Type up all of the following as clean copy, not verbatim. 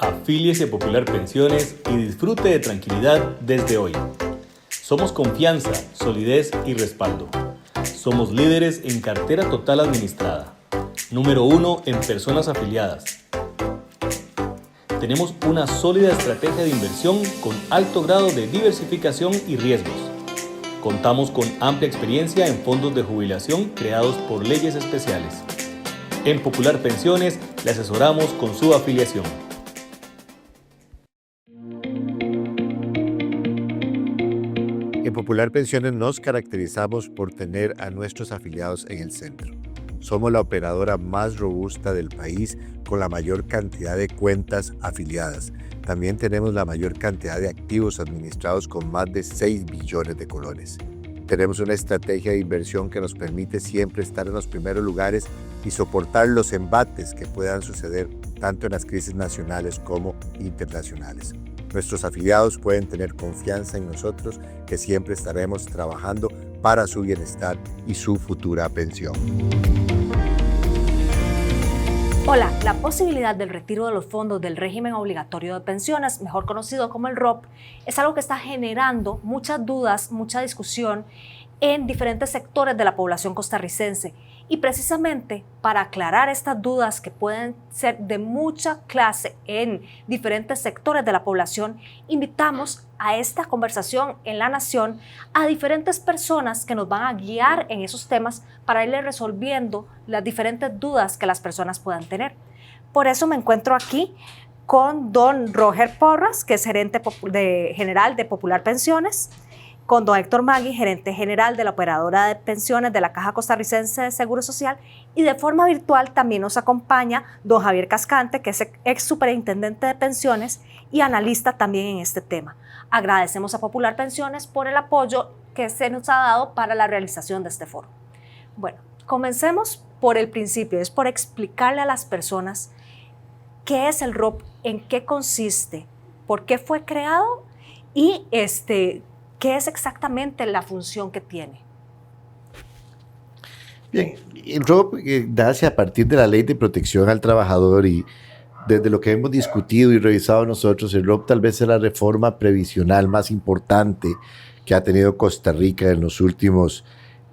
Afíliese a Popular Pensiones y disfrute de tranquilidad desde hoy. Somos confianza, solidez y respaldo. Somos líderes en cartera total administrada. Número 1 en personas afiliadas. Tenemos una sólida estrategia de inversión con alto grado de diversificación y riesgos. Contamos con amplia experiencia en fondos de jubilación creados por leyes especiales. En Popular Pensiones le asesoramos con su afiliación. En Popular Pensiones nos caracterizamos por tener a nuestros afiliados en el centro. Somos la operadora más robusta del país con la mayor cantidad de cuentas afiliadas. También tenemos la mayor cantidad de activos administrados con más de 6 billones de colones. Tenemos una estrategia de inversión que nos permite siempre estar en los primeros lugares y soportar los embates que puedan suceder tanto en las crisis nacionales como internacionales. Nuestros afiliados pueden tener confianza en nosotros, que siempre estaremos trabajando para su bienestar y su futura pensión. Hola, la posibilidad del retiro de los fondos del régimen obligatorio de pensiones, mejor conocido como el ROP, es algo que está generando muchas dudas, mucha discusión en diferentes sectores de la población costarricense. Y precisamente para aclarar estas dudas que pueden ser de mucha clase en diferentes sectores de la población, invitamos a esta conversación en La Nación a diferentes personas que nos van a guiar en esos temas para irle resolviendo las diferentes dudas que las personas puedan tener. Por eso me encuentro aquí con don Roger Porras, que es gerente general de Popular Pensiones, con don Héctor Magui, gerente general de la operadora de pensiones de la Caja Costarricense de Seguro Social, y de forma virtual también nos acompaña don Javier Cascante, que es ex superintendente de pensiones y analista también en este tema. Agradecemos a Popular Pensiones por el apoyo que se nos ha dado para la realización de este foro. Bueno, comencemos por el principio, es por explicarle a las personas qué es el ROP, en qué consiste, por qué fue creado y ¿qué es exactamente la función que tiene? Bien, el ROP nace a partir de la Ley de Protección al Trabajador y desde lo que hemos discutido y revisado nosotros, el ROP tal vez es la reforma previsional más importante que ha tenido Costa Rica en los últimos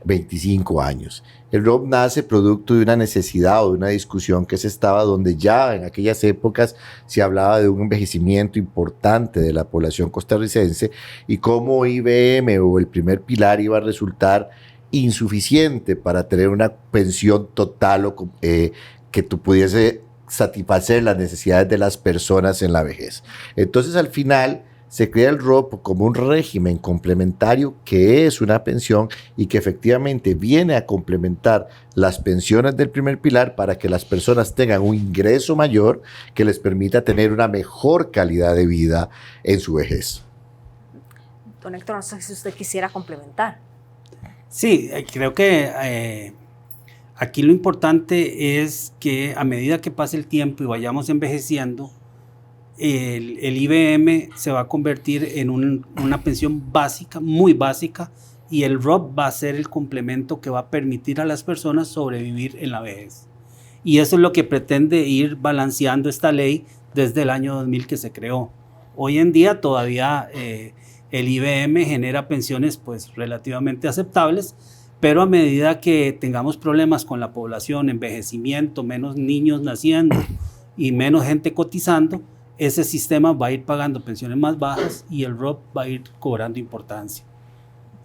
25 años. El ROP nace producto de una necesidad o de una discusión que se estaba donde ya en aquellas épocas se hablaba de un envejecimiento importante de la población costarricense y cómo IBM o el primer pilar iba a resultar insuficiente para tener una pensión total o que tú pudiese satisfacer las necesidades de las personas en la vejez. Entonces al final se crea el ROP como un régimen complementario que es una pensión y que efectivamente viene a complementar las pensiones del primer pilar para que las personas tengan un ingreso mayor que les permita tener una mejor calidad de vida en su vejez. Don Héctor, no sé si usted quisiera complementar. Sí, creo que aquí lo importante es que a medida que pase el tiempo y vayamos envejeciendo, el IBM se va a convertir en una pensión básica, muy básica, y el ROP va a ser el complemento que va a permitir a las personas sobrevivir en la vejez. Y eso es lo que pretende ir balanceando esta ley desde el año 2000 que se creó. Hoy en día todavía el IBM genera pensiones pues relativamente aceptables, pero a medida que tengamos problemas con la población, envejecimiento, menos niños naciendo y menos gente cotizando, ese sistema va a ir pagando pensiones más bajas y el ROP va a ir cobrando importancia.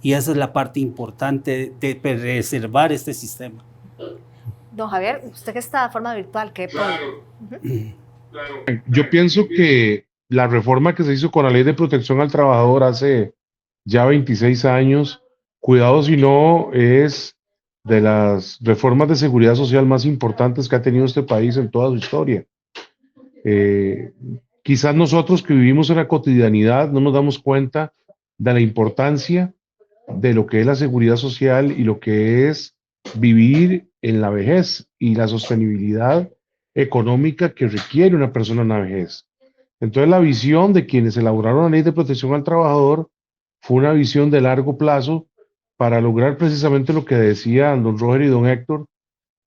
Y esa es la parte importante de preservar este sistema. Don Javier, usted que está de forma virtual, ¿qué puede? Claro. Yo pienso que la reforma que se hizo con la Ley de Protección al Trabajador hace ya 26 años, cuidado si no es de las reformas de seguridad social más importantes que ha tenido este país en toda su historia. Quizás nosotros que vivimos en la cotidianidad no nos damos cuenta de la importancia de lo que es la seguridad social y lo que es vivir en la vejez y la sostenibilidad económica que requiere una persona en la vejez. Entonces la visión de quienes elaboraron la Ley de Protección al Trabajador fue una visión de largo plazo para lograr precisamente lo que decían don Roger y don Héctor,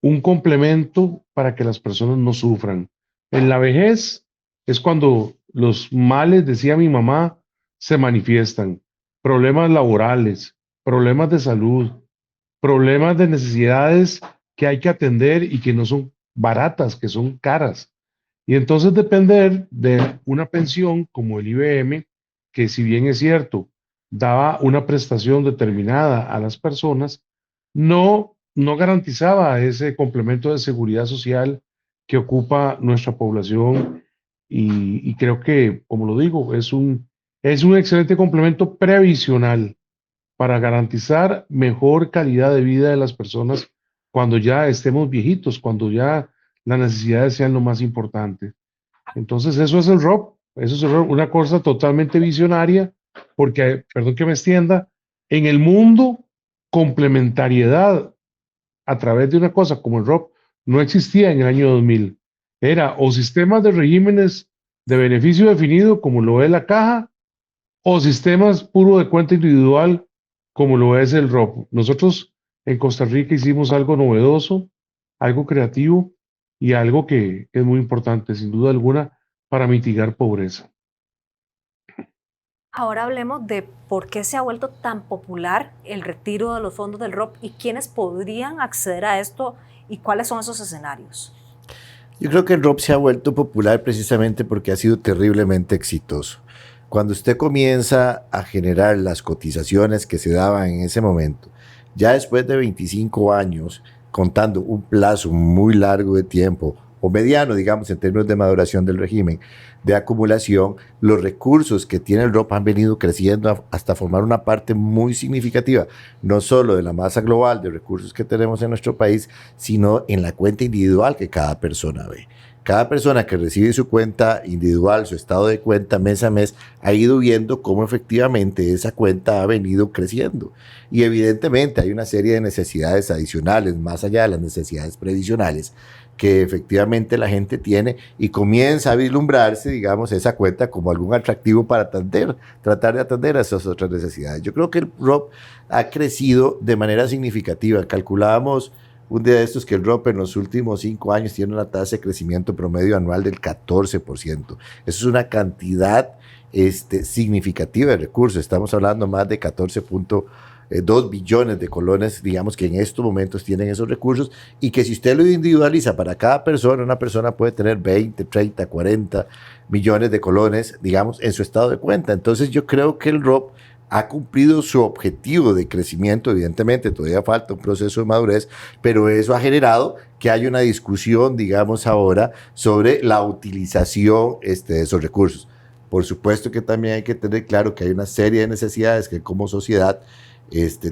un complemento para que las personas no sufran. En la vejez es cuando los males, decía mi mamá, se manifiestan. Problemas laborales, problemas de salud, problemas de necesidades que hay que atender y que no son baratas, que son caras. Y entonces depender de una pensión como el IBM, que si bien es cierto, daba una prestación determinada a las personas, no garantizaba ese complemento de seguridad social que ocupa nuestra población y creo que, como lo digo, es un excelente complemento previsional para garantizar mejor calidad de vida de las personas cuando ya estemos viejitos, cuando ya las necesidades sean lo más importante. Entonces, eso es el ROP, eso es el ROP, una cosa totalmente visionaria, porque, perdón que me extienda, en el mundo, complementariedad a través de una cosa como el ROP no existía en el año 2000. Era o sistemas de regímenes de beneficio definido, como lo es la caja, o sistemas puro de cuenta individual, como lo es el ROP. Nosotros en Costa Rica hicimos algo novedoso, algo creativo y algo que es muy importante, sin duda alguna, para mitigar pobreza. Ahora hablemos de por qué se ha vuelto tan popular el retiro de los fondos del ROP y quiénes podrían acceder a esto y cuáles son esos escenarios. Yo creo que el ROP se ha vuelto popular precisamente porque ha sido terriblemente exitoso. Cuando usted comienza a generar las cotizaciones que se daban en ese momento, ya después de 25 años, contando un plazo muy largo de tiempo, o mediano, digamos, en términos de maduración del régimen, de acumulación, los recursos que tiene el ROP han venido creciendo hasta formar una parte muy significativa, no solo de la masa global de recursos que tenemos en nuestro país, sino en la cuenta individual que cada persona ve. Cada persona que recibe su cuenta individual, su estado de cuenta mes a mes, ha ido viendo cómo efectivamente esa cuenta ha venido creciendo. Y evidentemente hay una serie de necesidades adicionales, más allá de las necesidades previsionales, que efectivamente la gente tiene y comienza a vislumbrarse, digamos, esa cuenta como algún atractivo para tratar de atender a esas otras necesidades. Yo creo que el ROP ha crecido de manera significativa. Calculábamos un día de estos que el ROP en los últimos 5 años tiene una tasa de crecimiento promedio anual del 14%. Eso es una cantidad significativa de recursos. Estamos hablando más de 14.2 billones de colones, digamos, que en estos momentos tienen esos recursos y que si usted lo individualiza para cada persona, una persona puede tener 20, 30, 40 millones de colones, digamos, en su estado de cuenta. Entonces yo creo que el ROP ha cumplido su objetivo de crecimiento. Evidentemente todavía falta un proceso de madurez, pero eso ha generado que haya una discusión, digamos, ahora sobre la utilización de esos recursos. Por supuesto que también hay que tener claro que hay una serie de necesidades que como sociedad,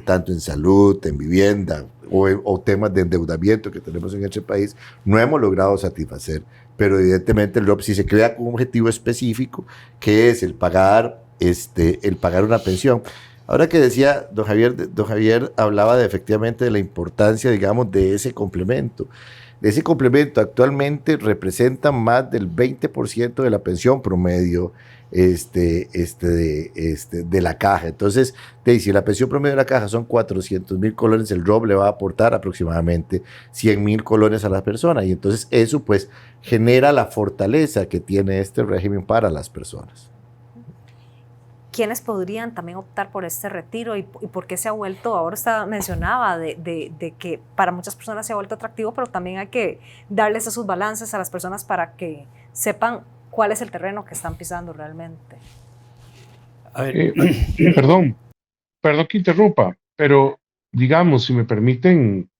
tanto en salud, en vivienda o temas de endeudamiento que tenemos en este país, no hemos logrado satisfacer. Pero evidentemente el ROP sí se crea con un objetivo específico, que es el pagar una pensión. Ahora que decía don Javier hablaba efectivamente de la importancia, digamos, de ese complemento. Ese complemento actualmente representa más del 20% de la pensión promedio de la caja. Entonces, si la pensión promedio de la caja son 400.000 colones, el ROP le va a aportar aproximadamente 100.000 colones a la persona. Y entonces eso pues genera la fortaleza que tiene este régimen para las personas. ¿Quiénes podrían también optar por este retiro y por qué se ha vuelto? Ahora usted mencionaba de que para muchas personas se ha vuelto atractivo, pero también hay que darles esos balances a las personas para que sepan cuál es el terreno que están pisando realmente. A ver, perdón que interrumpa, pero digamos, si me permiten,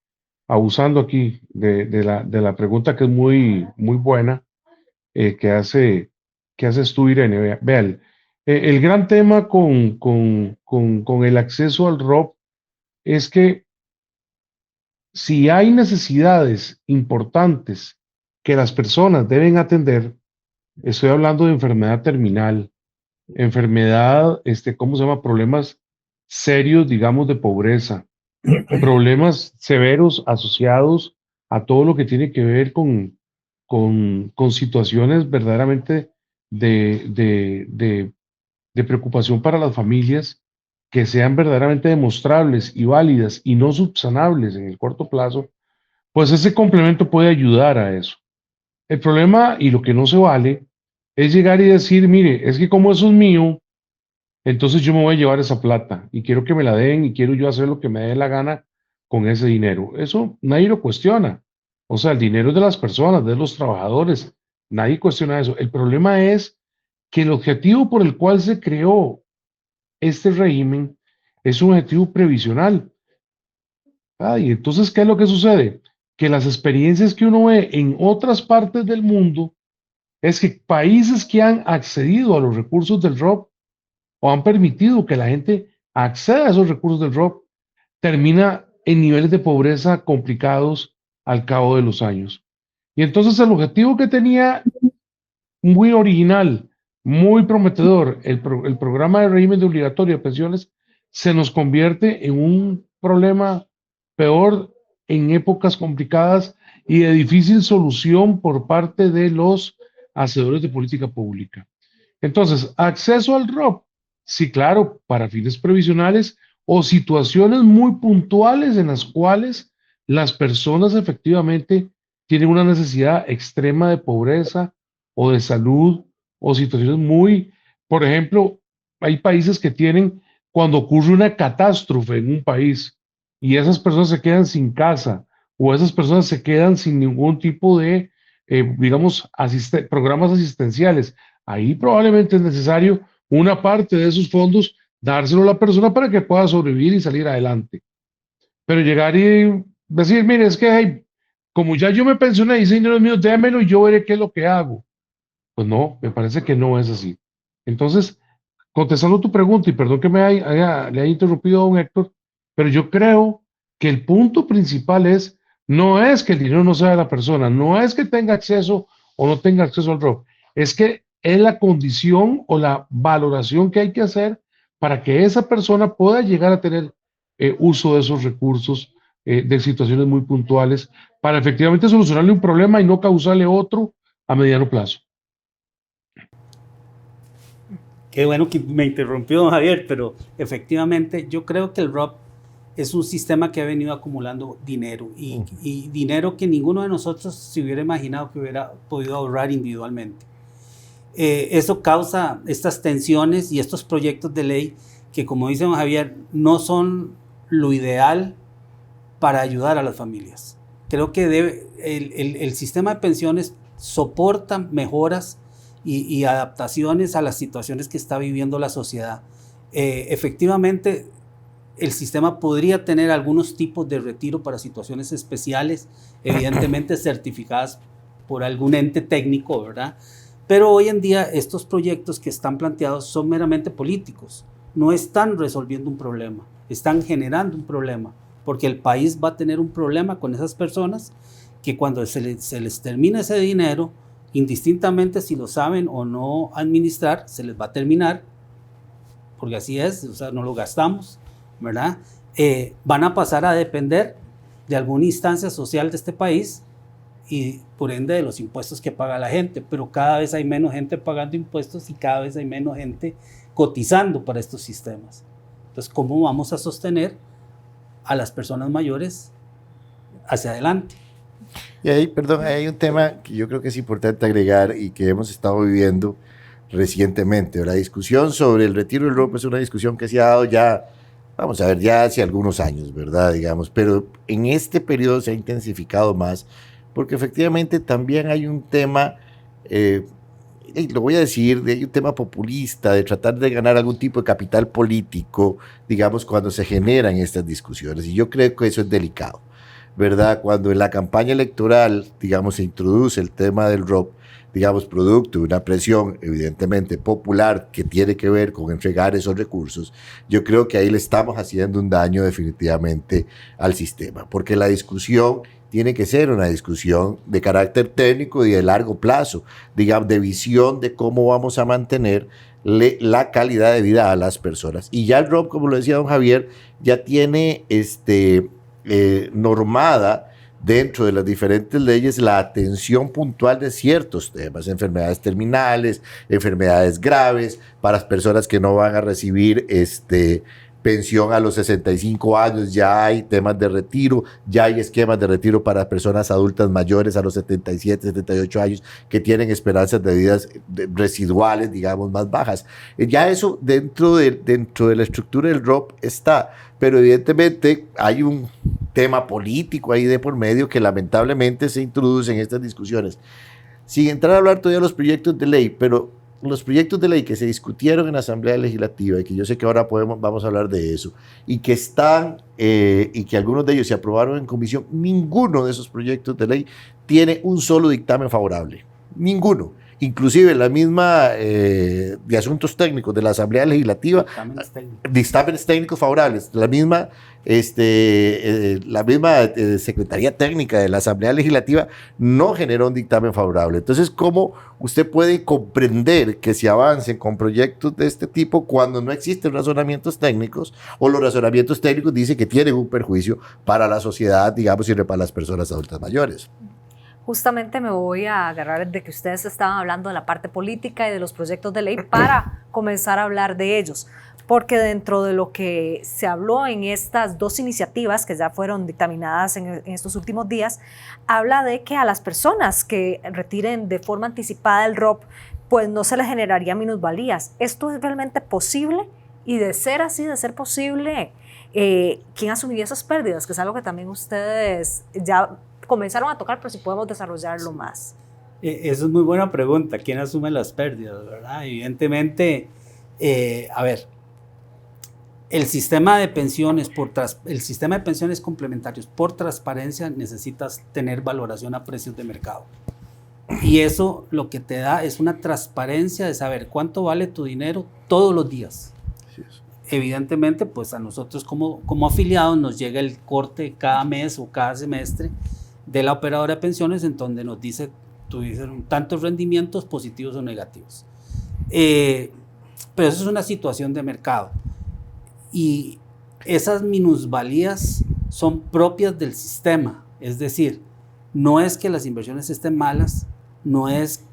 abusando aquí de la pregunta que es muy, muy buena, que haces tú, Irene. Vean, el gran tema con el acceso al ROP es que si hay necesidades importantes que las personas deben atender, estoy hablando de enfermedad terminal, enfermedad, ¿cómo se llama? Problemas serios, digamos, de pobreza, problemas severos asociados a todo lo que tiene que ver con situaciones verdaderamente de preocupación para las familias, que sean verdaderamente demostrables y válidas y no subsanables en el corto plazo, pues ese complemento puede ayudar a eso. El problema y lo que no se vale es llegar y decir, mire, es que como eso es mío, entonces yo me voy a llevar esa plata y quiero que me la den y quiero yo hacer lo que me dé la gana con ese dinero. Eso nadie lo cuestiona. O sea, el dinero es de las personas, de los trabajadores. Nadie cuestiona eso. El problema es que el objetivo por el cual se creó este régimen es un objetivo previsional. Y entonces, ¿qué es lo que sucede? Que las experiencias que uno ve en otras partes del mundo es que países que han accedido a los recursos del ROP o han permitido que la gente acceda a esos recursos del ROP, termina en niveles de pobreza complicados al cabo de los años. Y entonces el objetivo que tenía muy original, muy prometedor, el programa de régimen de obligatorio de pensiones, se nos convierte en un problema peor en épocas complicadas y de difícil solución por parte de los hacedores de política pública. Entonces, acceso al ROP, sí, claro, para fines previsionales o situaciones muy puntuales en las cuales las personas efectivamente tienen una necesidad extrema de pobreza o de salud o situaciones muy, por ejemplo, hay países que tienen cuando ocurre una catástrofe en un país y esas personas se quedan sin casa o esas personas se quedan sin ningún tipo de, digamos, programas asistenciales. Ahí probablemente es necesario una parte de esos fondos dárselo a la persona para que pueda sobrevivir y salir adelante. Pero llegar y decir, mire, es que hey, como ya yo me pensioné y ese dinero es mío, démelo y yo veré qué es lo que hago. Pues no, me parece que no es así. Entonces, contestando tu pregunta, y perdón que le haya interrumpido a don Héctor, pero yo creo que el punto principal no es que el dinero no sea de la persona, no es que tenga acceso o no tenga acceso al ROP, es que es la condición o la valoración que hay que hacer para que esa persona pueda llegar a tener uso de esos recursos de situaciones muy puntuales para efectivamente solucionarle un problema y no causarle otro a mediano plazo. Qué bueno que me interrumpió don Javier, pero efectivamente yo creo que el ROP es un sistema que ha venido acumulando dinero y dinero que ninguno de nosotros se hubiera imaginado que hubiera podido ahorrar individualmente. Eso causa estas tensiones y estos proyectos de ley que, como dice don Javier, no son lo ideal para ayudar a las familias. Creo que el sistema de pensiones soporta mejoras y adaptaciones a las situaciones que está viviendo la sociedad. Efectivamente, el sistema podría tener algunos tipos de retiro para situaciones especiales, evidentemente certificadas por algún ente técnico, ¿verdad? Pero hoy en día estos proyectos que están planteados son meramente políticos, no están resolviendo un problema, están generando un problema, porque el país va a tener un problema con esas personas que cuando se les termine ese dinero, indistintamente si lo saben o no administrar, se les va a terminar, porque así es, o sea, no lo gastamos, ¿verdad? Van a pasar a depender de alguna instancia social de este país y por ende de los impuestos que paga la gente, pero cada vez hay menos gente pagando impuestos y cada vez hay menos gente cotizando para estos sistemas. Entonces, ¿cómo vamos a sostener a las personas mayores hacia adelante? Y ahí, perdón, ahí hay un tema que yo creo que es importante agregar y que hemos estado viviendo recientemente. La discusión sobre el retiro del ROP es una discusión que se ha dado ya, vamos a ver, ya hace algunos años, ¿verdad? Digamos, pero en este periodo se ha intensificado más porque efectivamente también hay un tema, lo voy a decir, hay un tema populista de tratar de ganar algún tipo de capital político, digamos, cuando se generan estas discusiones. Y yo creo que eso es delicado, ¿verdad? Cuando en la campaña electoral, digamos, se introduce el tema del ROP, digamos, producto de una presión evidentemente popular que tiene que ver con entregar esos recursos, yo creo que ahí le estamos haciendo un daño definitivamente al sistema, porque la discusión tiene que ser una discusión de carácter técnico y de largo plazo, digamos, de visión de cómo vamos a mantener la calidad de vida a las personas. Y ya el ROP, como lo decía don Javier, ya tiene normada dentro de las diferentes leyes la atención puntual de ciertos temas, enfermedades terminales, enfermedades graves, para las personas que no van a recibir pensión a los 65 años, ya hay temas de retiro, ya hay esquemas de retiro para personas adultas mayores a los 77, 78 años que tienen esperanzas de vida residuales, digamos, más bajas. Ya eso dentro de la estructura del ROP está, pero evidentemente hay un tema político ahí de por medio que lamentablemente se introduce en estas discusiones. Sin entrar a hablar todavía de los proyectos de ley, pero los proyectos de ley que se discutieron en la Asamblea Legislativa y que yo sé que ahora vamos a hablar de eso, y que están, y que algunos de ellos se aprobaron en comisión, ninguno de esos proyectos de ley tiene un solo dictamen favorable. Ninguno. Inclusive la misma de asuntos técnicos de la Asamblea Legislativa, dictámenes técnicos favorables, la misma Secretaría Técnica de la Asamblea Legislativa no generó un dictamen favorable. Entonces, ¿cómo usted puede comprender que se avancen con proyectos de este tipo cuando no existen razonamientos técnicos, o los razonamientos técnicos dicen que tienen un perjuicio para la sociedad, digamos, y para las personas adultas mayores? Justamente me voy a agarrar de que ustedes estaban hablando de la parte política y de los proyectos de ley para comenzar a hablar de ellos, porque dentro de lo que se habló en estas dos iniciativas que ya fueron dictaminadas en estos últimos días, habla de que a las personas que retiren de forma anticipada el ROP, pues no se les generaría minusvalías. ¿Esto es realmente posible? Y de ser así, de ser posible, ¿quién asumiría esas pérdidas? Que es algo que también ustedes ya comenzaron a tocar, pero si podemos desarrollarlo más. Eso es muy buena pregunta. ¿Quién asume las pérdidas, verdad? Evidentemente, a ver, el sistema de pensiones complementarios por transparencia necesitas tener valoración a precios de mercado. Y eso lo que te da es una transparencia de saber cuánto vale tu dinero todos los días. Sí, evidentemente, pues a nosotros como afiliados nos llega el corte cada mes o cada semestre de la operadora de pensiones, en donde nos dice, tuvieron tantos rendimientos positivos o negativos. Pero eso es una situación de mercado. Y esas minusvalías son propias del sistema. Es decir, no es que las inversiones estén malas, no es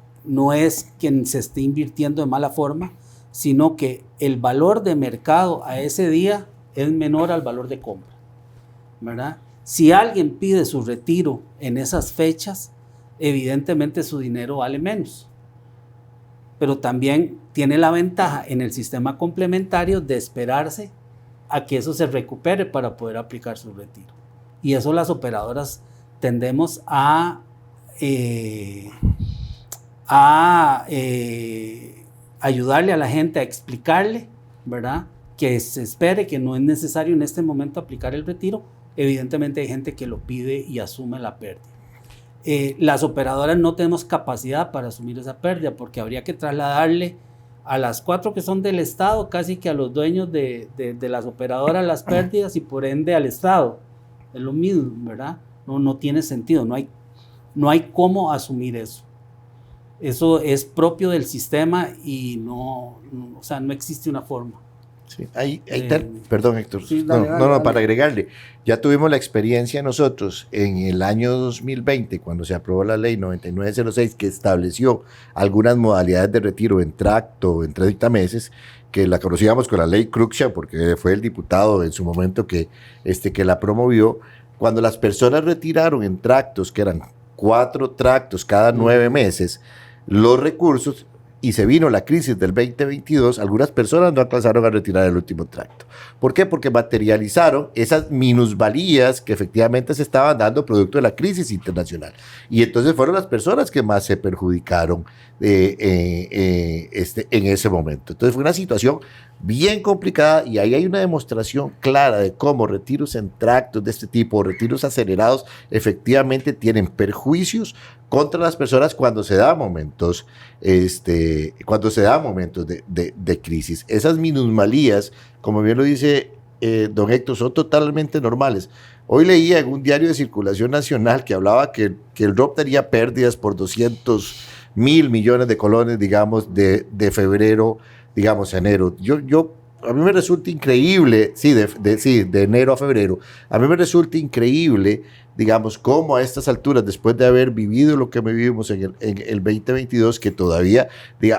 que se esté invirtiendo de mala forma, sino que el valor de mercado a ese día es menor al valor de compra, ¿verdad? Si alguien pide su retiro en esas fechas, evidentemente su dinero vale menos. Pero también tiene la ventaja en el sistema complementario de esperarse a que eso se recupere para poder aplicar su retiro. Y eso las operadoras tendemos a ayudarle a la gente a explicarle, ¿verdad? Que se espere, que no es necesario en este momento aplicar el retiro. Evidentemente hay gente que lo pide y asume la pérdida. Las operadoras no tenemos capacidad para asumir esa pérdida, porque habría que trasladarle a las 4 que son del Estado, casi que a los dueños de las operadoras las pérdidas, y por ende al Estado. Es lo mismo, ¿verdad? No tiene sentido, no hay cómo asumir eso. Eso es propio del sistema y no existe una forma. Sí, perdón, Héctor. Sí, dale. Para agregarle, ya tuvimos la experiencia nosotros en el año 2020, cuando se aprobó la ley 9906, que estableció algunas modalidades de retiro en tracto, en 30 meses, que la conocíamos con la ley Cruxia, porque fue el diputado en su momento que la promovió. Cuando las personas retiraron en tractos, que eran 4 tractos cada 9 meses, los recursos, y se vino la crisis del 2022, algunas personas no alcanzaron a retirar el último tracto. ¿Por qué? Porque materializaron esas minusvalías que efectivamente se estaban dando producto de la crisis internacional. Y entonces fueron las personas que más se perjudicaron en ese momento. Entonces fue una situación bien complicada, y ahí hay una demostración clara de cómo retiros en tractos de este tipo, retiros acelerados, efectivamente tienen perjuicios contra las personas cuando se dan momentos, de crisis. Esas minusvalías, como bien lo dice don Héctor, son totalmente normales. Hoy leía en un diario de circulación nacional que hablaba que el ROP tenía pérdidas por 200.000 millones de colones, digamos, de febrero, digamos, a enero. A mí me resulta increíble, de enero a febrero, a mí me resulta increíble digamos, cómo a estas alturas, después de haber vivido lo que vivimos en el 2022, que todavía,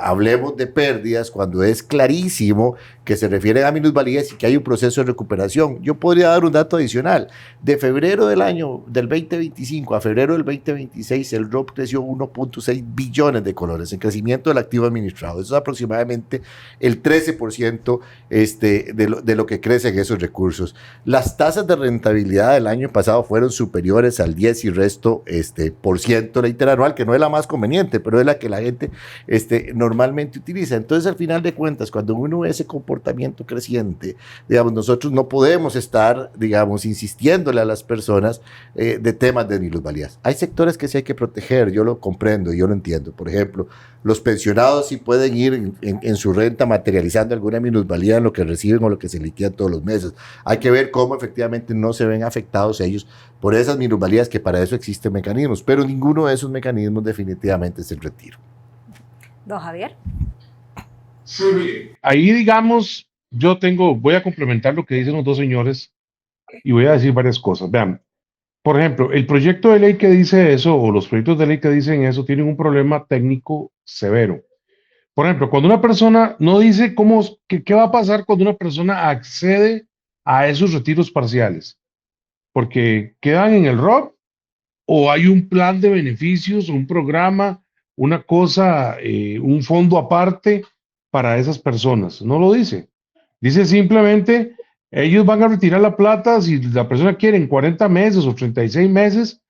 hablemos de pérdidas cuando es clarísimo que se refieren a minusvalías y que hay un proceso de recuperación. Yo podría dar un dato adicional. De febrero del 2025 a febrero del 2026, el ROP creció 1.6 billones de colores en crecimiento del activo administrado. Eso es aproximadamente el 13% de lo que crecen esos recursos. Las tasas de rentabilidad del año pasado fueron superiores al 10 y resto por ciento la interanual, que no es la más conveniente, pero es la que la gente normalmente utiliza. Entonces, al final de cuentas, cuando uno ve ese comportamiento creciente, digamos, nosotros no podemos estar, digamos, insistiéndole a las personas de temas de minusvalías. Hay sectores que sí hay que proteger, yo lo comprendo y yo lo entiendo. Por ejemplo, los pensionados sí pueden ir en su renta materializando alguna minusvalía en lo que reciben o lo que se liquidan todos los meses. Hay que ver cómo efectivamente no se ven afectados ellos por esas minusvalías, que para eso existen mecanismos, pero ninguno de esos mecanismos definitivamente es el retiro. Don Javier. Sí, ahí digamos, voy a complementar lo que dicen los dos señores y voy a decir varias cosas. Vean, por ejemplo, el proyecto de ley que dice eso, o los proyectos de ley que dicen eso, tienen un problema técnico severo. Por ejemplo, cuando una persona no dice qué va a pasar cuando una persona accede a esos retiros parciales, porque quedan en el ROP o hay un plan de beneficios, un programa, una cosa, un fondo aparte para esas personas. No lo dice. Dice simplemente, ellos van a retirar la plata si la persona quiere en 40 meses o 36 meses.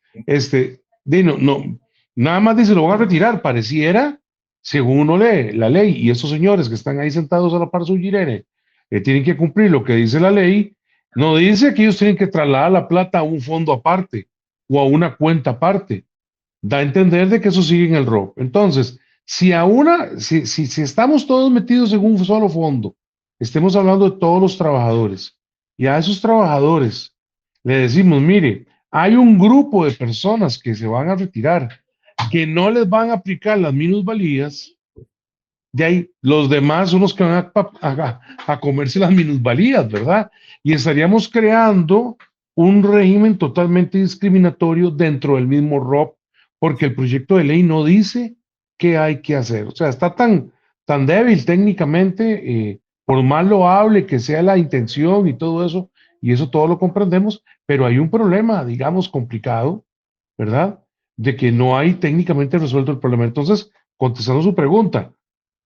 Nada más dice, lo van a retirar. Pareciera, según uno lee la ley, y esos señores que están ahí sentados a la par su girene, tienen que cumplir lo que dice la ley. No dice que ellos tienen que trasladar la plata a un fondo aparte o a una cuenta aparte. Da a entender de que eso sigue en el ROP. Entonces, si estamos todos metidos en un solo fondo, estemos hablando de todos los trabajadores, y a esos trabajadores le decimos, mire, hay un grupo de personas que se van a retirar, que no les van a aplicar las minusvalías, de ahí los demás son los que van a comerse las minusvalías, ¿verdad? Y estaríamos creando un régimen totalmente discriminatorio dentro del mismo ROP, porque el proyecto de ley no dice qué hay que hacer. O sea, está tan débil técnicamente, por más loable que sea la intención y todo eso, y eso todo lo comprendemos, pero hay un problema, digamos, complicado, ¿verdad? De que no hay técnicamente resuelto el problema. Entonces, contestando su pregunta,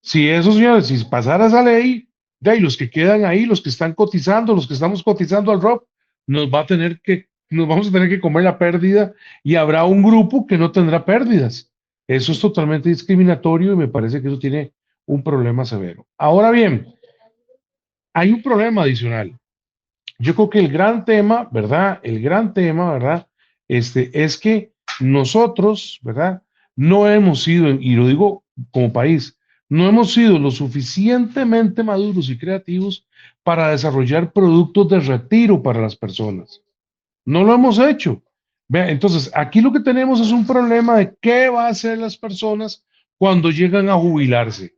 si esos señores, si pasara esa ley, de ahí los que quedan ahí, los que están cotizando, los que estamos cotizando al ROP, nos vamos a tener que comer la pérdida y habrá un grupo que no tendrá pérdidas. Eso es totalmente discriminatorio y me parece que eso tiene un problema severo. Ahora bien, hay un problema adicional. Yo creo que el gran tema, ¿verdad? Es que nosotros, ¿verdad? No hemos sido, y lo digo como país, no hemos sido lo suficientemente maduros y creativos para desarrollar productos de retiro para las personas. No lo hemos hecho. Vea, entonces, aquí lo que tenemos es un problema de qué va a hacer las personas cuando llegan a jubilarse.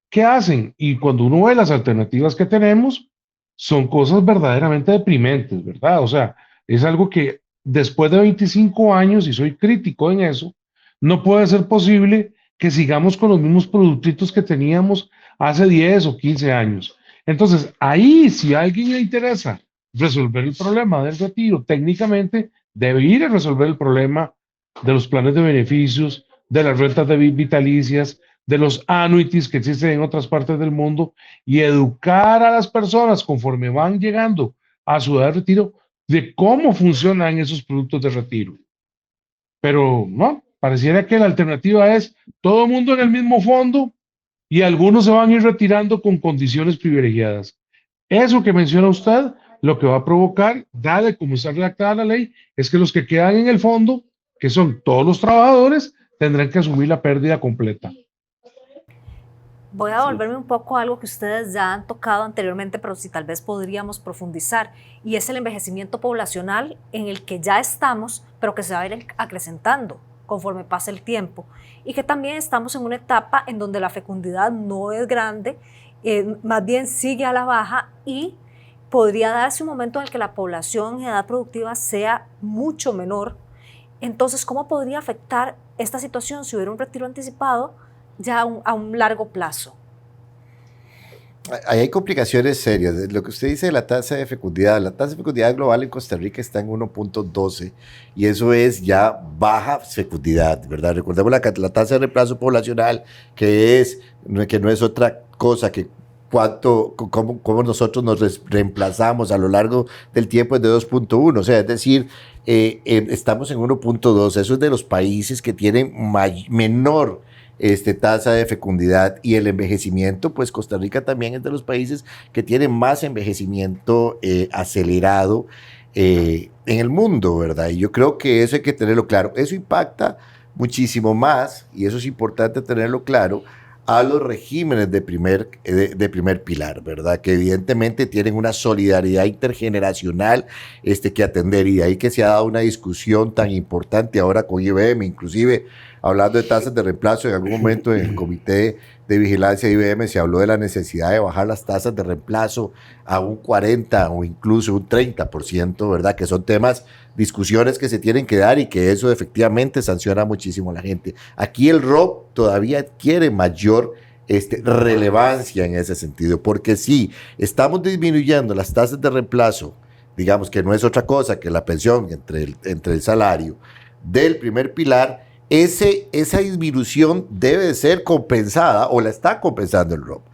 ¿Qué hacen? Y cuando uno ve las alternativas que tenemos, son cosas verdaderamente deprimentes, ¿verdad? O sea, es algo que después de 25 años, y soy crítico en eso, no puede ser posible que sigamos con los mismos productitos que teníamos hace 10 o 15 años. Entonces, ahí, si a alguien le interesa resolver el problema del retiro, técnicamente debe ir a resolver el problema de los planes de beneficios, de las rentas de vitalicias, de los annuities que existen en otras partes del mundo, y educar a las personas conforme van llegando a su edad de retiro de cómo funcionan esos productos de retiro. Pero no, pareciera que la alternativa es todo el mundo en el mismo fondo y algunos se van a ir retirando con condiciones privilegiadas. Eso que menciona usted, lo que va a provocar, dada como está redactada la ley, es que los que quedan en el fondo, que son todos los trabajadores, tendrán que asumir la pérdida completa. Voy a volverme un poco a algo que ustedes ya han tocado anteriormente, pero si tal vez podríamos profundizar, y es el envejecimiento poblacional en el que ya estamos, pero que se va a ir acrecentando conforme pasa el tiempo, y que también estamos en una etapa en donde la fecundidad no es grande, más bien sigue a la baja, y podría darse un momento en el que la población en edad productiva sea mucho menor. Entonces, ¿cómo podría afectar esta situación si hubiera un retiro anticipado ya a un largo plazo? Ahí hay complicaciones serias. Lo que usted dice de la tasa de fecundidad global en Costa Rica está en 1.12 y eso es ya baja fecundidad, ¿verdad? Recordemos la tasa de reemplazo poblacional, que no es otra cosa que cómo nosotros nos reemplazamos a lo largo del tiempo es de 2.1, o sea, es decir, estamos en 1.2, eso es de los países que tienen menor tasa de fecundidad y el envejecimiento, pues Costa Rica también es de los países que tienen más envejecimiento acelerado en el mundo, ¿verdad? Y yo creo que eso hay que tenerlo claro. Eso impacta muchísimo más, y eso es importante tenerlo claro, a los regímenes de primer pilar, ¿verdad? Que evidentemente tienen una solidaridad intergeneracional que atender, y de ahí que se ha dado una discusión tan importante ahora con IBM, inclusive hablando de tasas de reemplazo. En algún momento en el Comité de Vigilancia de IBM se habló de la necesidad de bajar las tasas de reemplazo a un 40 o incluso un 30%, ¿verdad? Que son temas, discusiones que se tienen que dar y que eso efectivamente sanciona muchísimo a la gente. Aquí el ROP todavía adquiere mayor relevancia en ese sentido, porque si estamos disminuyendo las tasas de reemplazo, digamos que no es otra cosa que la pensión entre el salario del primer pilar, esa disminución debe de ser compensada o la está compensando el ROP.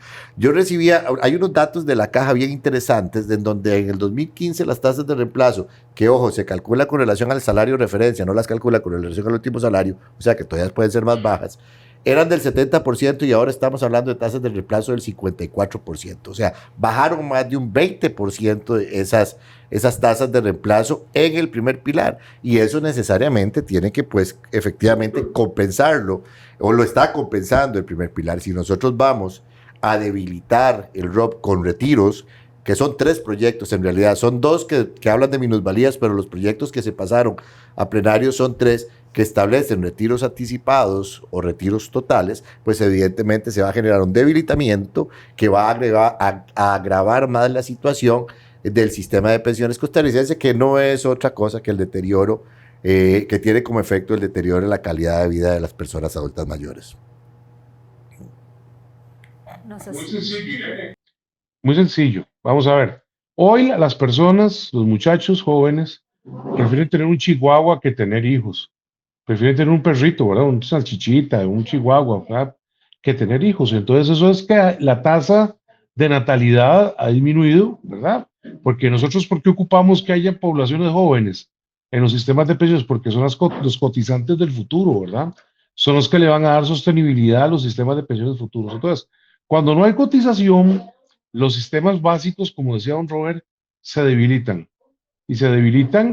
Hay unos datos de la caja bien interesantes en donde en el 2015 las tasas de reemplazo, que ojo, se calcula con relación al salario de referencia, no las calcula con relación al último salario, o sea que todavía pueden ser más bajas, eran del 70% y ahora estamos hablando de tasas de reemplazo del 54%. O sea, bajaron más de un 20% de esas tasas de reemplazo en el primer pilar. Y eso necesariamente tiene que, pues, efectivamente compensarlo, o lo está compensando el primer pilar. Si nosotros vamos a debilitar el ROP con retiros, que son 3 proyectos en realidad, son 2 que hablan de minusvalías, pero los proyectos que se pasaron a plenario son 3, que establecen retiros anticipados o retiros totales, pues evidentemente se va a generar un debilitamiento que va a agravar más la situación del sistema de pensiones costarricense, que no es otra cosa que el deterioro, que tiene como efecto el deterioro en la calidad de vida de las personas adultas mayores. No sé Muy sencillo. Muy sencillo. Vamos a ver. Hoy las personas, los muchachos jóvenes, prefieren tener un chihuahua que tener hijos. Prefieren tener un perrito, ¿verdad? Un salchichita, un chihuahua, ¿verdad? Que tener hijos. Entonces eso es que la tasa de natalidad ha disminuido, ¿verdad? Porque nosotros, ¿por qué ocupamos que haya poblaciones jóvenes en los sistemas de pensiones? Porque son los cotizantes del futuro, ¿verdad? Son los que le van a dar sostenibilidad a los sistemas de pensiones futuros. Entonces, cuando no hay cotización, los sistemas básicos, como decía don Robert, se debilitan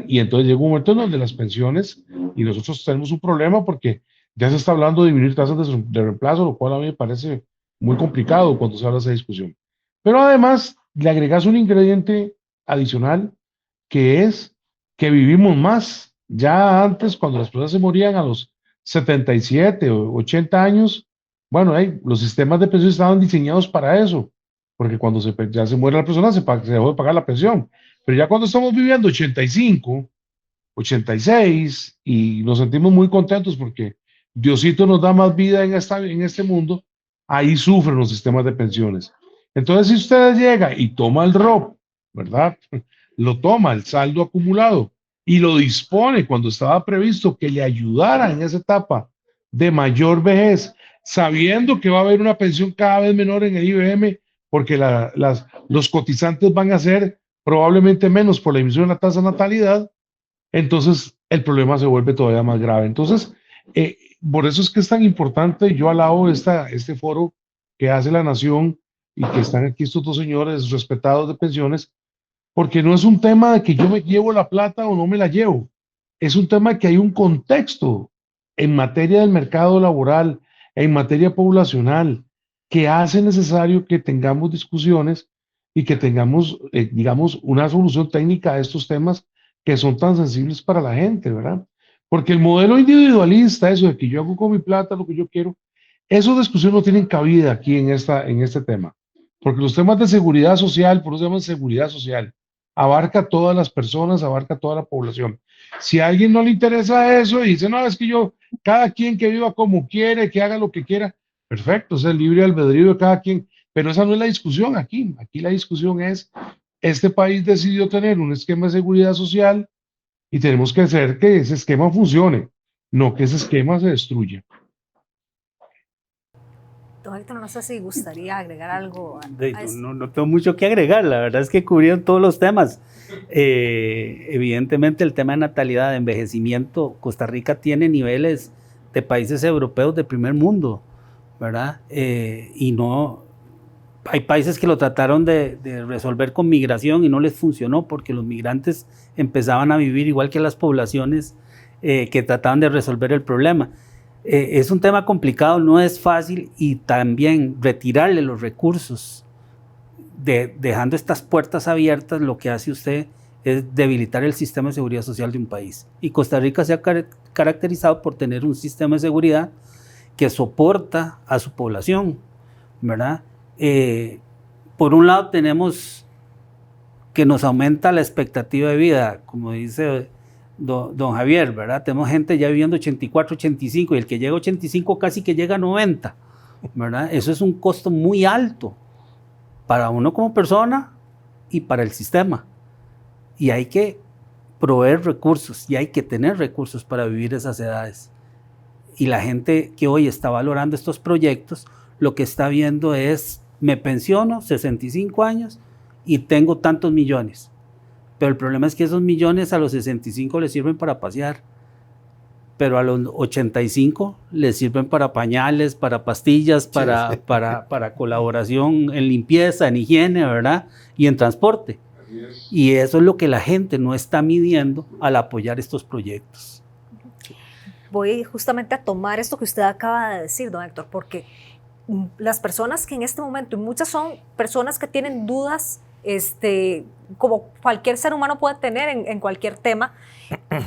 y entonces llega un momento en donde las pensiones, y nosotros tenemos un problema porque ya se está hablando de disminuir tasas de reemplazo, lo cual a mí me parece muy complicado cuando se habla de esa discusión. Pero además le agregas un ingrediente adicional, que es que vivimos más. Ya antes, cuando las personas se morían a los 77 o 80 años, bueno, los sistemas de pensión estaban diseñados para eso, porque cuando ya se muere la persona se dejó de pagar la pensión. Pero ya cuando estamos viviendo 85, 86 y nos sentimos muy contentos porque Diosito nos da más vida en este mundo, ahí sufren los sistemas de pensiones. Entonces, si usted llega y toma el ROP, ¿verdad? Lo toma, el saldo acumulado, y lo dispone cuando estaba previsto que le ayudara en esa etapa de mayor vejez, sabiendo que va a haber una pensión cada vez menor en el IBM, porque los cotizantes van a ser probablemente menos por la emisión de la tasa de natalidad, entonces el problema se vuelve todavía más grave. Entonces, por eso es que es tan importante. Yo alabo este foro que hace la Nación y que están aquí estos 2 señores respetados de pensiones, porque no es un tema de que yo me llevo la plata o no me la llevo, es un tema de que hay un contexto en materia del mercado laboral, en materia poblacional, que hace necesario que tengamos discusiones y que tengamos, digamos, una solución técnica a estos temas que son tan sensibles para la gente, ¿verdad? Porque el modelo individualista, eso de que yo hago con mi plata lo que yo quiero, esas discusiones no tienen cabida aquí en este tema. porque los temas de seguridad social, por eso se llaman seguridad social, abarca a todas las personas, abarca a toda la población. Si a alguien no le interesa eso y dice, no, es que cada quien que viva como quiere, que haga lo que quiera, perfecto, es el libre albedrío de cada quien, pero esa no es la discusión aquí. Aquí la discusión es, este país decidió tener un esquema de seguridad social y tenemos que hacer que ese esquema funcione, no que ese esquema se destruya. Don Héctor, no sé si gustaría agregar algo a esto. No tengo mucho que agregar, la verdad es que cubrieron todos los temas. Evidentemente el tema de natalidad, de envejecimiento, Costa Rica tiene niveles de países europeos de primer mundo, ¿verdad? Y no, hay países que lo trataron de resolver con migración y no les funcionó porque los migrantes empezaban a vivir igual que las poblaciones que trataban de resolver el problema. Es un tema complicado, no es fácil, y también retirarle los recursos, dejando estas puertas abiertas, lo que hace usted es debilitar el sistema de seguridad social de un país. Y Costa Rica se ha caracterizado por tener un sistema de seguridad que soporta a su población, ¿verdad? Por un lado tenemos que nos aumenta la expectativa de vida, como dice don Javier, ¿verdad? Tenemos gente ya viviendo 84, 85, y el que llega a 85 casi que llega a 90, ¿verdad? Eso es un costo muy alto para uno como persona y para el sistema. Y hay que proveer recursos y hay que tener recursos para vivir esas edades. Y la gente que hoy está valorando estos proyectos, lo que está viendo es, me pensiono, 65 años, y tengo tantos millones. Pero el problema es que esos millones a los 65 les sirven para pasear, pero a los 85 les sirven para pañales, para pastillas, para colaboración en limpieza, en higiene, ¿verdad? Y en transporte. Y eso es lo que la gente no está midiendo al apoyar estos proyectos. Voy justamente a tomar esto que usted acaba de decir, don Héctor, porque las personas que en este momento, y muchas son personas que tienen dudas, como cualquier ser humano puede tener en cualquier tema,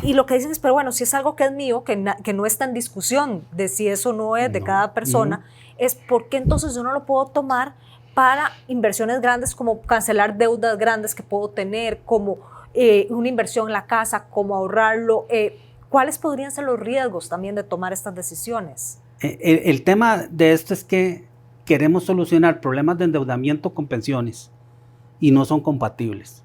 y lo que dicen es, pero bueno, si es algo que es mío, que no está en discusión de si eso no es de cada persona, es ¿por qué entonces yo no lo puedo tomar para inversiones grandes, como cancelar deudas grandes que puedo tener, como una inversión en la casa, como ahorrarlo? ¿Cuáles podrían ser los riesgos también de tomar estas decisiones? El tema de esto es que queremos solucionar problemas de endeudamiento con pensiones y no son compatibles.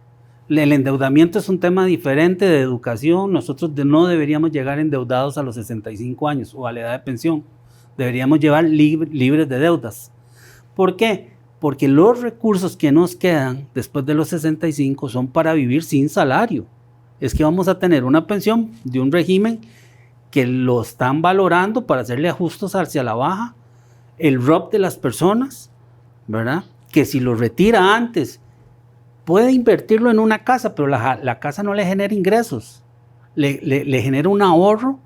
El endeudamiento es un tema diferente de educación. Nosotros no deberíamos llegar endeudados a los 65 años o a la edad de pensión. Deberíamos llevar libres de deudas. ¿Por qué? Porque los recursos que nos quedan después de los 65 son para vivir sin salario. Es que vamos a tener una pensión de un régimen que lo están valorando para hacerle ajustes hacia la baja, el ROP de las personas, ¿verdad? Que si lo retira antes, puede invertirlo en una casa, pero la casa no le genera ingresos, le genera un ahorro,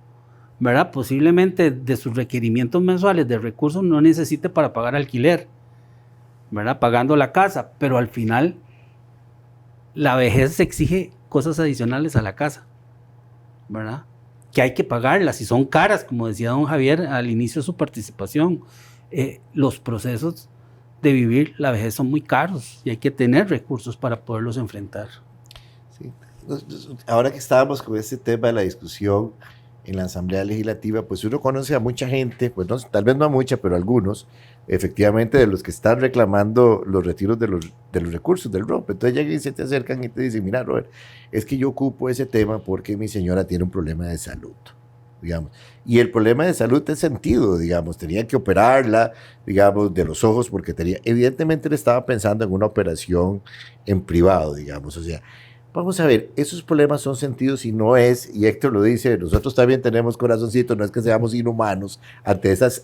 ¿verdad? Posiblemente de sus requerimientos mensuales de recursos no necesite para pagar alquiler, ¿verdad? Pagando la casa, pero al final la vejez exige cosas adicionales a la casa, ¿verdad? Que hay que pagarlas y son caras, como decía don Javier al inicio de su participación. Los procesos de vivir la vejez son muy caros y hay que tener recursos para poderlos enfrentar. Sí. Ahora que estábamos con este tema de la discusión en la Asamblea Legislativa, pues uno conoce a mucha gente, pues no, tal vez no a mucha, pero a algunos, efectivamente, de los que están reclamando los retiros de los recursos del ROP. Entonces llegan y se te acercan y te dicen, mira, Robert, es que yo ocupo ese tema porque mi señora tiene un problema de salud, digamos. Y el problema de salud es sentido, digamos, tenía que operarla, digamos, de los ojos porque evidentemente le estaba pensando en una operación en privado, digamos, o sea, vamos a ver, esos problemas son sentidos y no es, y Héctor lo dice, nosotros también tenemos corazoncito, no es que seamos inhumanos ante esas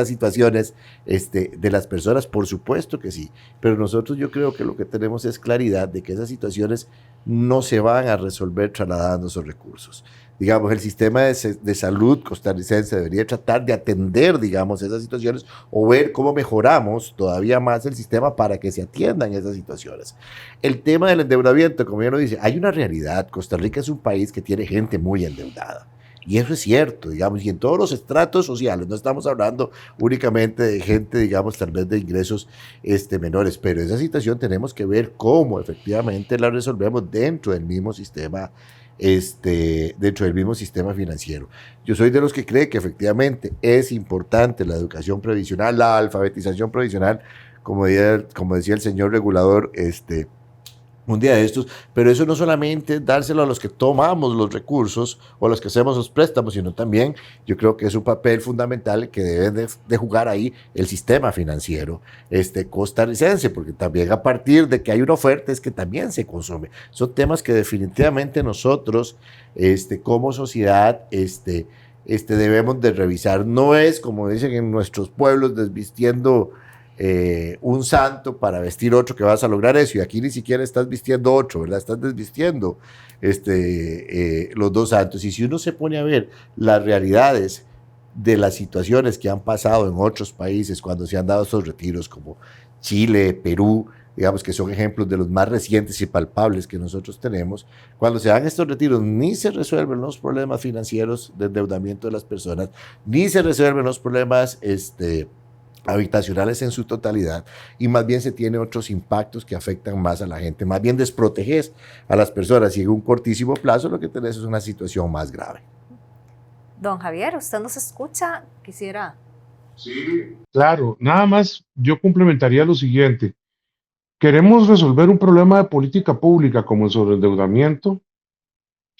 situaciones de las personas, por supuesto que sí, pero nosotros yo creo que lo que tenemos es claridad de que esas situaciones no se van a resolver trasladando esos recursos. Digamos, el sistema de salud costarricense debería tratar de atender, digamos, esas situaciones o ver cómo mejoramos todavía más el sistema para que se atiendan esas situaciones. El tema del endeudamiento, como ya lo dice, hay una realidad. Costa Rica es un país que tiene gente muy endeudada Y eso es cierto, digamos, y en todos los estratos sociales, no estamos hablando únicamente de gente, digamos, tal vez de ingresos menores, pero esa situación tenemos que ver cómo efectivamente la resolvemos dentro del mismo sistema financiero. Yo soy de los que cree que efectivamente es importante la educación previsional, la alfabetización previsional, como decía el señor regulador, un día de estos, pero eso no solamente es dárselo a los que tomamos los recursos o a los que hacemos los préstamos, sino también yo creo que es un papel fundamental que debe de jugar ahí el sistema financiero costarricense, porque también a partir de que hay una oferta es que también se consume. Son temas que definitivamente nosotros como sociedad debemos de revisar. No es, como dicen en nuestros pueblos, desvistiendo un santo para vestir otro que vas a lograr eso, y aquí ni siquiera estás vistiendo otro, ¿verdad? Estás desvistiendo los dos santos. Y si uno se pone a ver las realidades de las situaciones que han pasado en otros países cuando se han dado estos retiros, como Chile, Perú, digamos que son ejemplos de los más recientes y palpables que nosotros tenemos, cuando se dan estos retiros ni se resuelven los problemas financieros de endeudamiento de las personas, ni se resuelven los problemas habitacionales en su totalidad, y más bien se tiene otros impactos que afectan más a la gente, más bien desproteges a las personas, y en un cortísimo plazo lo que tenés es una situación más grave. Don Javier, ¿usted nos escucha? Quisiera... Sí, claro, nada más yo complementaría lo siguiente. Queremos resolver un problema de política pública como el sobreendeudamiento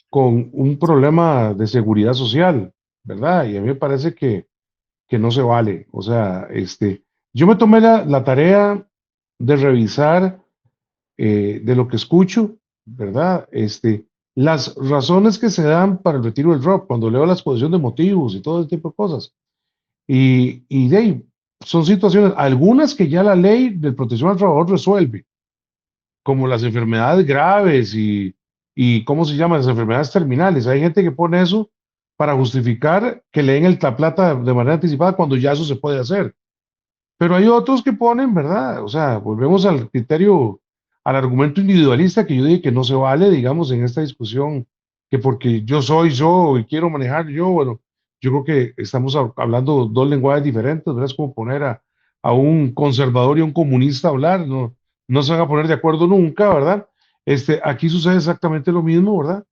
con un problema de seguridad social, ¿verdad? Y a mí me parece que no se vale. O sea, yo me tomé la tarea de revisar de lo que escucho, ¿verdad? Las razones que se dan para el retiro del ROP, cuando leo la exposición de motivos y todo ese tipo de cosas. Y de ahí, son situaciones, algunas que ya la ley de protección al trabajador resuelve, como las enfermedades graves y ¿cómo se llaman? Las enfermedades terminales. Hay gente que pone eso para justificar que le den la plata de manera anticipada cuando ya eso se puede hacer. Pero hay otros que ponen, ¿verdad? O sea, volvemos al criterio, al argumento individualista que yo dije que no se vale, digamos, en esta discusión, que porque yo soy yo y quiero manejar yo, bueno, yo creo que estamos hablando dos lenguajes diferentes, ¿verdad? Es como poner a un conservador y a un comunista a hablar, no se van a poner de acuerdo nunca, ¿verdad? Aquí sucede exactamente lo mismo, ¿verdad?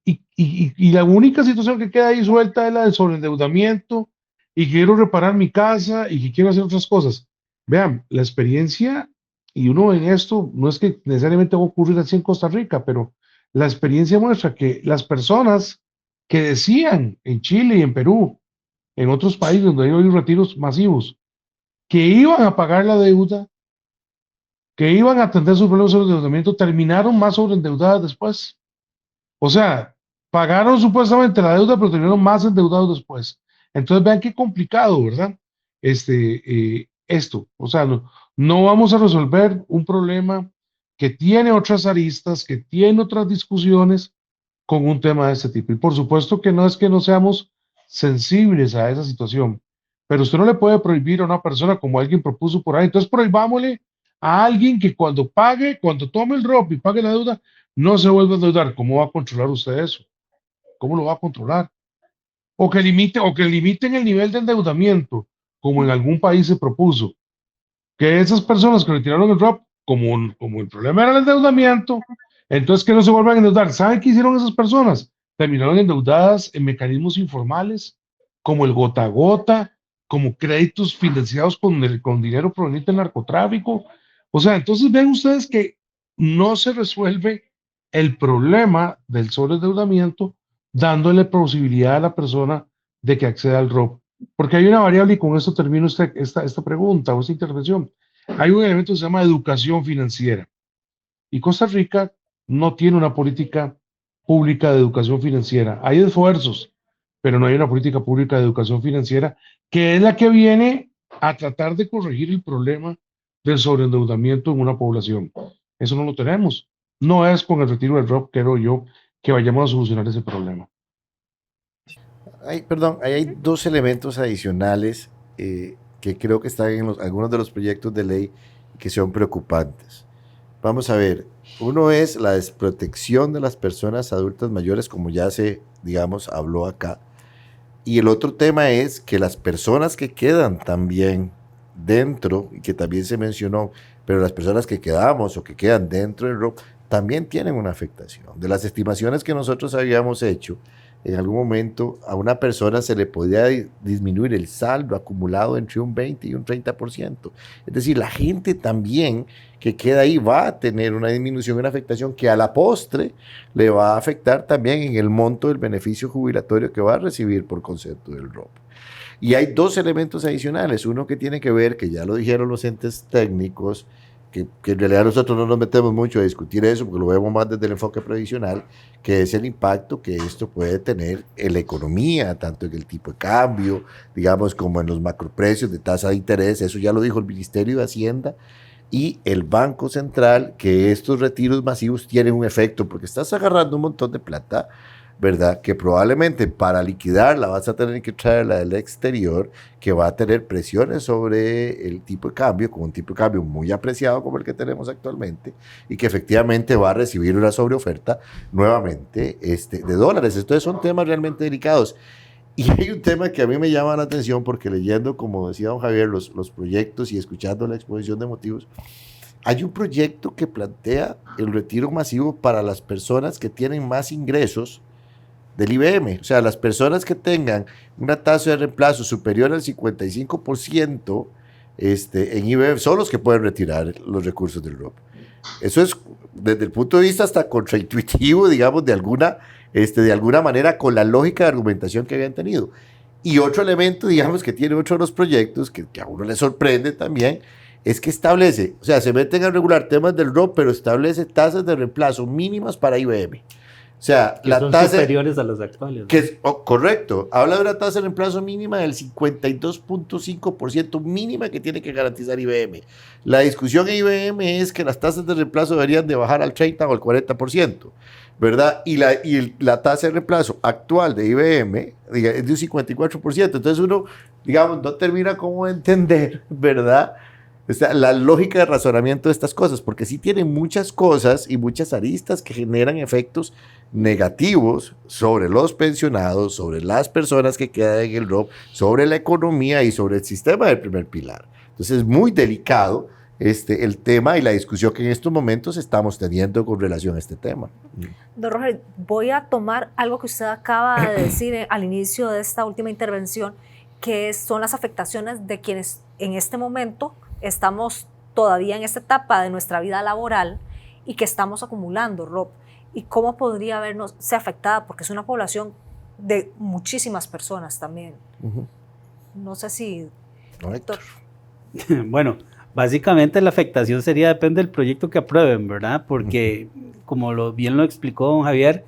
Y la única situación que queda ahí suelta es la del sobreendeudamiento, y quiero reparar mi casa y que quiero hacer otras cosas. Vean, la experiencia, y uno en esto, no es que necesariamente va a ocurrir así en Costa Rica, pero la experiencia muestra que las personas que decían en Chile y en Perú, en otros países donde hay hoy retiros masivos, que iban a pagar la deuda, que iban a atender sus problemas de endeudamiento, terminaron más sobreendeudadas después. O sea, pagaron supuestamente la deuda, pero terminaron más endeudados después. Entonces vean qué complicado, ¿verdad? Esto, o sea, no vamos a resolver un problema que tiene otras aristas, que tiene otras discusiones con un tema de este tipo. Y por supuesto que no es que no seamos sensibles a esa situación, pero usted no le puede prohibir a una persona como alguien propuso por ahí. Entonces prohibámosle a alguien que cuando pague, cuando tome el ROP y pague la deuda, no se vuelva a endeudar. ¿Cómo va a controlar usted eso? ¿Cómo lo va a controlar? O que limiten el nivel de endeudamiento, como en algún país se propuso. Que esas personas que retiraron el ROP, como el problema era el endeudamiento, entonces que no se vuelvan a endeudar. ¿Saben qué hicieron esas personas? Terminaron endeudadas en mecanismos informales, como el gota a gota, como créditos financiados con dinero proveniente del narcotráfico. O sea, entonces ven ustedes que no se resuelve el problema del sobreendeudamiento dándole posibilidad a la persona de que acceda al ROP. Porque hay una variable, y con esto termino esta pregunta o esta intervención. Hay un elemento que se llama educación financiera. Y Costa Rica no tiene una política pública de educación financiera. Hay esfuerzos, pero no hay una política pública de educación financiera que es la que viene a tratar de corregir el problema del sobreendeudamiento en una población. Eso no lo tenemos. No es con el retiro del ROP, creo yo, que vayamos a solucionar ese problema. Perdón, ahí hay dos elementos adicionales que creo que están en algunos de los proyectos de ley que son preocupantes. Vamos a ver, uno es la desprotección de las personas adultas mayores, como ya digamos, habló acá, Y el otro tema es que las personas que quedan también dentro, y que también se mencionó, pero las personas que quedamos o que quedan dentro del ROP también tienen una afectación. De las estimaciones que nosotros habíamos hecho, en algún momento a una persona se le podía disminuir el saldo acumulado entre un 20 y un 30%. Es decir, la gente también que queda ahí va a tener una disminución, una afectación que a la postre le va a afectar también en el monto del beneficio jubilatorio que va a recibir por concepto del ROP. Y hay dos elementos adicionales. Uno que tiene que ver, que ya lo dijeron los entes técnicos, que en realidad nosotros no nos metemos mucho a discutir eso porque lo vemos más desde el enfoque previsional, que es el impacto que esto puede tener en la economía, tanto en el tipo de cambio, digamos, como en los macroprecios de tasa de interés. Eso ya lo dijo el Ministerio de Hacienda y el Banco Central, que estos retiros masivos tienen un efecto, porque estás agarrando un montón de plata, ¿verdad? Que probablemente para liquidarla vas a tener que traerla del exterior, que va a tener presiones sobre el tipo de cambio, con un tipo de cambio muy apreciado como el que tenemos actualmente, y que efectivamente va a recibir una sobreoferta nuevamente de dólares. Entonces son temas realmente delicados. Y hay un tema que a mí me llama la atención, porque leyendo, como decía don Javier, los proyectos y escuchando la exposición de motivos, hay un proyecto que plantea el retiro masivo para las personas que tienen más ingresos del IBM, o sea, las personas que tengan una tasa de reemplazo superior al 55% en IBM son los que pueden retirar los recursos del ROP. Eso es, desde el punto de vista hasta contraintuitivo, digamos, de alguna manera con la lógica de argumentación que habían tenido. Y otro elemento, digamos, que tiene otro de los proyectos, que a uno le sorprende también, es que establece, o sea, se meten a regular temas del ROP, pero establece tasas de reemplazo mínimas para IBM. O sea, que son superiores a las actuales, ¿no? Correcto. Habla de una tasa de reemplazo mínima del 52.5% mínima que tiene que garantizar IBM. La discusión en IBM es que las tasas de reemplazo deberían de bajar al 30 o al 40%, ¿verdad? Y la tasa de reemplazo actual de IBM es de un 54%. Entonces uno, digamos, no termina como de entender, ¿verdad? O sea, la lógica de razonamiento de estas cosas, porque sí tienen muchas cosas y muchas aristas que generan efectos negativos sobre los pensionados, sobre las personas que quedan en el ROP, sobre la economía y sobre el sistema del primer pilar. Entonces es muy delicado el tema y la discusión que en estos momentos estamos teniendo con relación a este tema. Don Roger, voy a tomar algo que usted acaba de decir al inicio de esta última intervención, que son las afectaciones de quienes en este momento estamos todavía en esta etapa de nuestra vida laboral y que estamos acumulando ROP. ¿Y cómo podría vernos afectada? Porque es una población de muchísimas personas también. Uh-huh. No sé si... Doctor. Bueno, básicamente la afectación depende del proyecto que aprueben, ¿verdad? Porque, como bien lo explicó don Javier,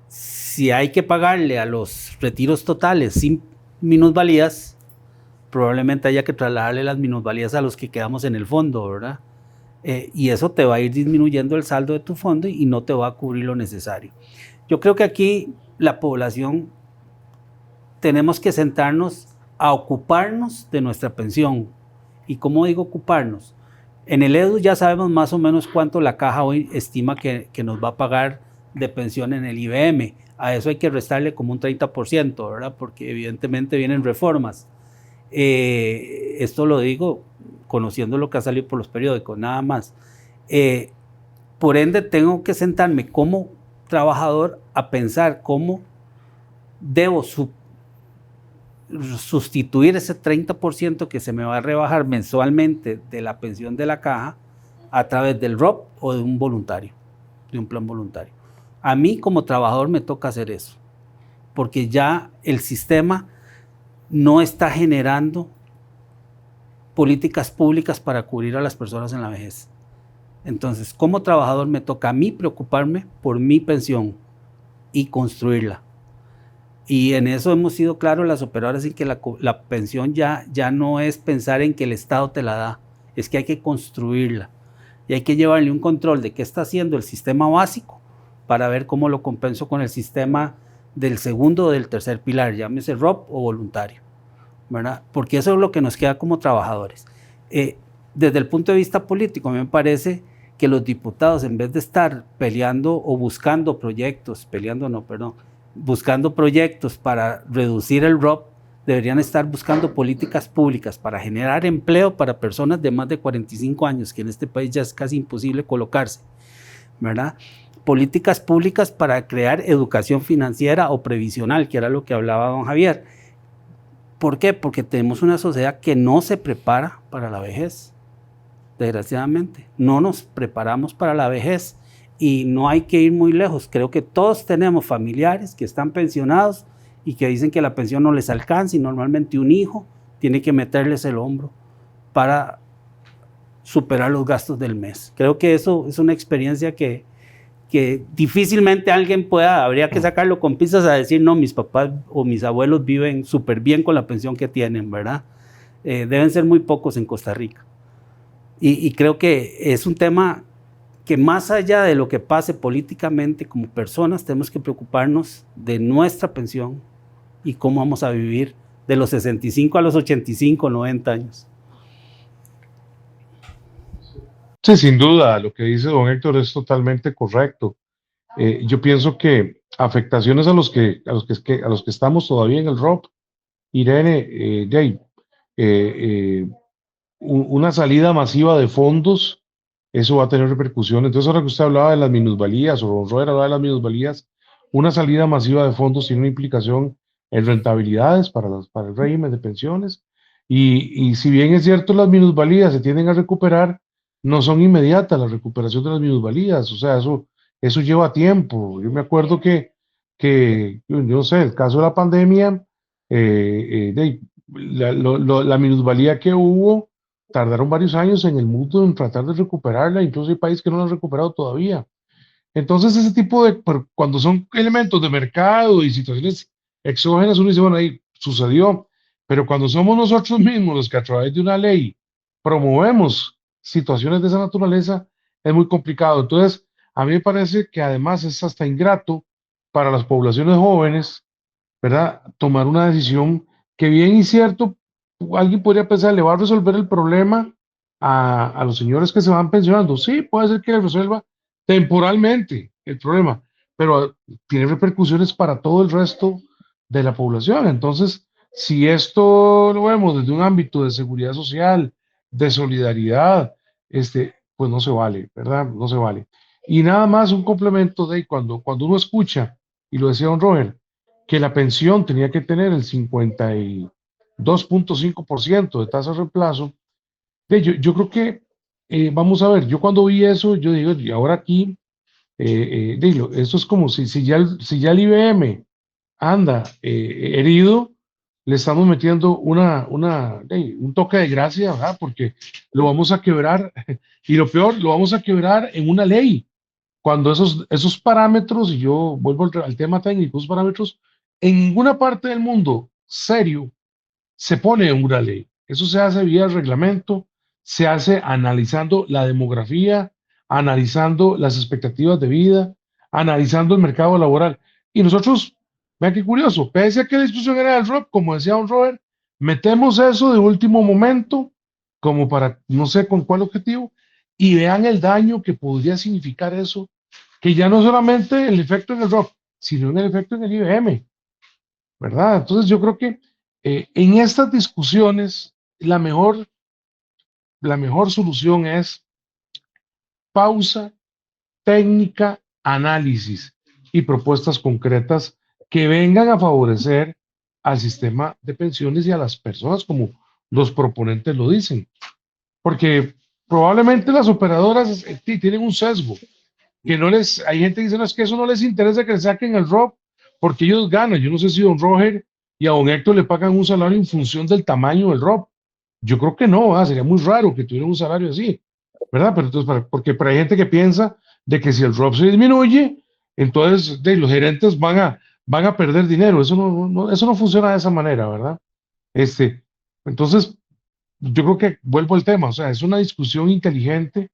si hay que pagarle a los retiros totales sin minusvalías, probablemente haya que trasladarle las minusvalías a los que quedamos en el fondo, ¿verdad? Y eso te va a ir disminuyendo el saldo de tu fondo y no te va a cubrir lo necesario. Yo creo que aquí la población tenemos que sentarnos a ocuparnos de nuestra pensión. ¿Y cómo digo ocuparnos? En el EDU ya sabemos más o menos cuánto la caja hoy estima que nos va a pagar de pensión en el IBM. A eso hay que restarle como un 30%, ¿verdad? Porque evidentemente vienen reformas. Esto lo digo conociendo lo que ha salido por los periódicos, nada más. Por ende, tengo que sentarme como trabajador a pensar cómo debo sustituir ese 30% que se me va a rebajar mensualmente de la pensión de la caja a través del ROP o de un voluntario, de un plan voluntario. A mí como trabajador me toca hacer eso, porque ya el sistema no está generando políticas públicas para cubrir a las personas en la vejez. Entonces, como trabajador me toca a mí preocuparme por mi pensión y construirla. Y en eso hemos sido claros las operadoras en que la pensión ya no es pensar en que el Estado te la da, es que hay que construirla y hay que llevarle un control de qué está haciendo el sistema básico para ver cómo lo compenso con el sistema del segundo o del tercer pilar, llámese ROP o voluntario, ¿verdad? Porque eso es lo que nos queda como trabajadores. Desde el punto de vista político, a mí me parece que los diputados, en vez de estar peleando o buscando proyectos, buscando proyectos para reducir el ROP, deberían estar buscando políticas públicas para generar empleo para personas de más de 45 años, que en este país ya es casi imposible colocarse, ¿verdad? Políticas públicas para crear educación financiera o previsional, que era lo que hablaba don Javier. ¿Por qué? Porque tenemos una sociedad que no se prepara para la vejez, desgraciadamente. No nos preparamos para la vejez y no hay que ir muy lejos. Creo que todos tenemos familiares que están pensionados y que dicen que la pensión no les alcanza y normalmente un hijo tiene que meterles el hombro para superar los gastos del mes. Creo que eso es una experiencia que difícilmente alguien habría que sacarlo con pinzas a decir, no, mis papás o mis abuelos viven súper bien con la pensión que tienen, ¿verdad? Deben ser muy pocos en Costa Rica. Y creo que es un tema que más allá de lo que pase políticamente como personas, tenemos que preocuparnos de nuestra pensión y cómo vamos a vivir de los 65 a los 85, 90 años. Sí, sin duda, lo que dice don Héctor es totalmente correcto. Yo pienso que afectaciones a los que estamos todavía en el ROP, Irene, una salida masiva de fondos, eso va a tener repercusiones. Entonces, ahora que usted hablaba de las minusvalías, o don Robert hablaba de las minusvalías, una salida masiva de fondos tiene una implicación en rentabilidades para el régimen de pensiones. Y si bien es cierto, las minusvalías se tienden a recuperar, no son inmediatas la recuperación de las minusvalías. O sea, eso lleva tiempo. Yo me acuerdo yo no sé, el caso de la pandemia, la minusvalía que hubo, tardaron varios años en el mundo en tratar de recuperarla, incluso hay países que no la han recuperado todavía. Entonces, cuando son elementos de mercado y situaciones exógenas, uno dice, bueno, ahí sucedió, pero cuando somos nosotros mismos los que a través de una ley promovemos situaciones de esa naturaleza, es muy complicado. Entonces, a mí me parece que además es hasta ingrato para las poblaciones jóvenes, ¿verdad? Tomar una decisión que bien y cierto, alguien podría pensar, le va a resolver el problema a los señores que se van pensionando. Sí, puede ser que le resuelva temporalmente el problema, pero tiene repercusiones para todo el resto de la población. Entonces, si esto lo vemos desde un ámbito de seguridad social, de solidaridad, pues no se vale, ¿verdad? No se vale. Y nada más un complemento de cuando uno escucha, y lo decía don Robert, que la pensión tenía que tener el 52.5% de tasa de reemplazo, yo creo que, vamos a ver, yo cuando vi eso, yo digo, y ahora aquí, esto es como si ya el IBM anda herido, le estamos metiendo un toque de gracia, ¿verdad? Porque lo vamos a quebrar, y lo peor, lo vamos a quebrar en una ley, cuando esos parámetros, y yo vuelvo al tema técnico, esos parámetros, en ninguna parte del mundo serio se pone en una ley. Eso se hace vía reglamento, se hace analizando la demografía, analizando las expectativas de vida, analizando el mercado laboral. Y nosotros, vean qué curioso, pese a que la discusión era del ROP, como decía don Robert, metemos eso de último momento, como para no sé con cuál objetivo, y vean el daño que podría significar eso, que ya no solamente el efecto en el ROP, sino en el efecto en el IBM, ¿verdad? Entonces yo creo que en estas discusiones la mejor solución es pausa, técnica, análisis y propuestas concretas que vengan a favorecer al sistema de pensiones y a las personas como los proponentes lo dicen. Porque probablemente las operadoras tienen un sesgo, que hay gente que dice, no, es que eso no les interesa que le saquen el ROP porque ellos ganan. Yo no sé si don Roger y a don Héctor le pagan un salario en función del tamaño del ROP. Yo creo que no, ¿verdad? Sería muy raro que tuvieran un salario así, ¿verdad? Pero entonces, porque hay gente que piensa de que si el ROP se disminuye, entonces los gerentes van a perder dinero. Eso eso no funciona de esa manera, ¿verdad? Entonces, yo creo que vuelvo al tema, o sea, es una discusión inteligente,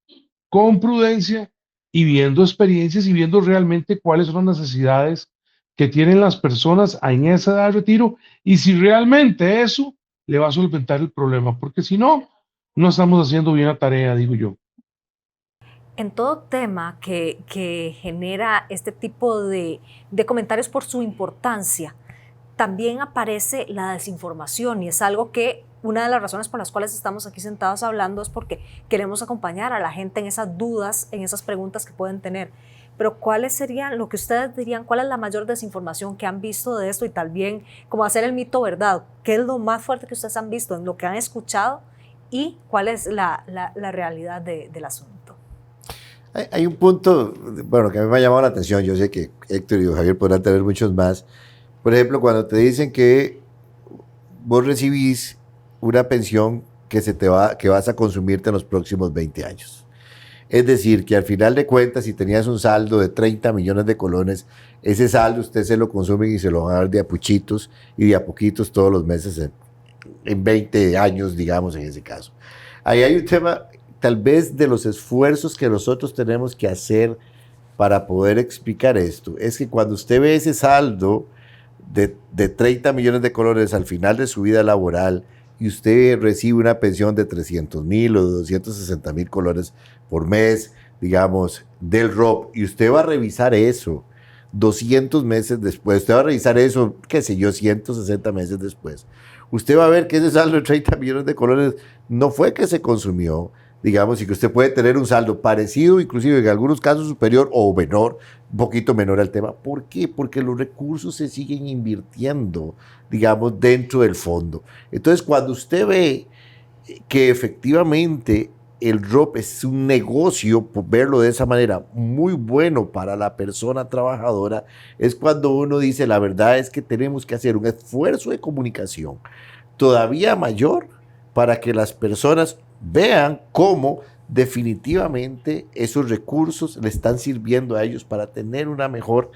con prudencia y viendo experiencias y viendo realmente cuáles son las necesidades que tienen las personas en esa edad de retiro y si realmente eso le va a solventar el problema, porque si no, no estamos haciendo bien la tarea, digo yo. En todo tema que genera este tipo de comentarios por su importancia, también aparece la desinformación, y es algo que una de las razones por las cuales estamos aquí sentados hablando es porque queremos acompañar a la gente en esas dudas, en esas preguntas que pueden tener. Pero ¿cuáles serían, lo que ustedes dirían, cuál es la mayor desinformación que han visto de esto, y también cómo hacer el mito verdad? ¿Qué es lo más fuerte que ustedes han visto en lo que han escuchado y cuál es la realidad del asunto? Hay un punto, bueno, que a mí me ha llamado la atención. Yo sé que Héctor y Javier podrán tener muchos más. Por ejemplo, cuando te dicen que vos recibís una pensión que vas a consumirte en los próximos 20 años. Es decir, que al final de cuentas, si tenías un saldo de 30 millones de colones, ese saldo usted se lo consume y se lo van a dar de a puchitos y de a poquitos todos los meses en 20 años, digamos, en ese caso. Ahí hay un tema, tal vez, de los esfuerzos que nosotros tenemos que hacer para poder explicar esto. Es que cuando usted ve ese saldo de 30 millones de colones al final de su vida laboral, y usted recibe una pensión de 300,000 o 260,000 colones por mes, digamos, del ROP, y usted va a revisar eso 200 meses después, usted va a revisar eso, qué sé yo, 160 meses después, usted va a ver que ese saldo de 30 millones de colones no fue que se consumió, digamos, y que usted puede tener un saldo parecido, inclusive en algunos casos superior o menor, un poquito menor al tema. ¿Por qué? Porque los recursos se siguen invirtiendo, digamos, dentro del fondo. Entonces, cuando usted ve que efectivamente el ROP es un negocio, por verlo de esa manera, muy bueno para la persona trabajadora, es cuando uno dice, la verdad es que tenemos que hacer un esfuerzo de comunicación todavía mayor para que las personas vean cómo definitivamente esos recursos le están sirviendo a ellos para tener una mejor,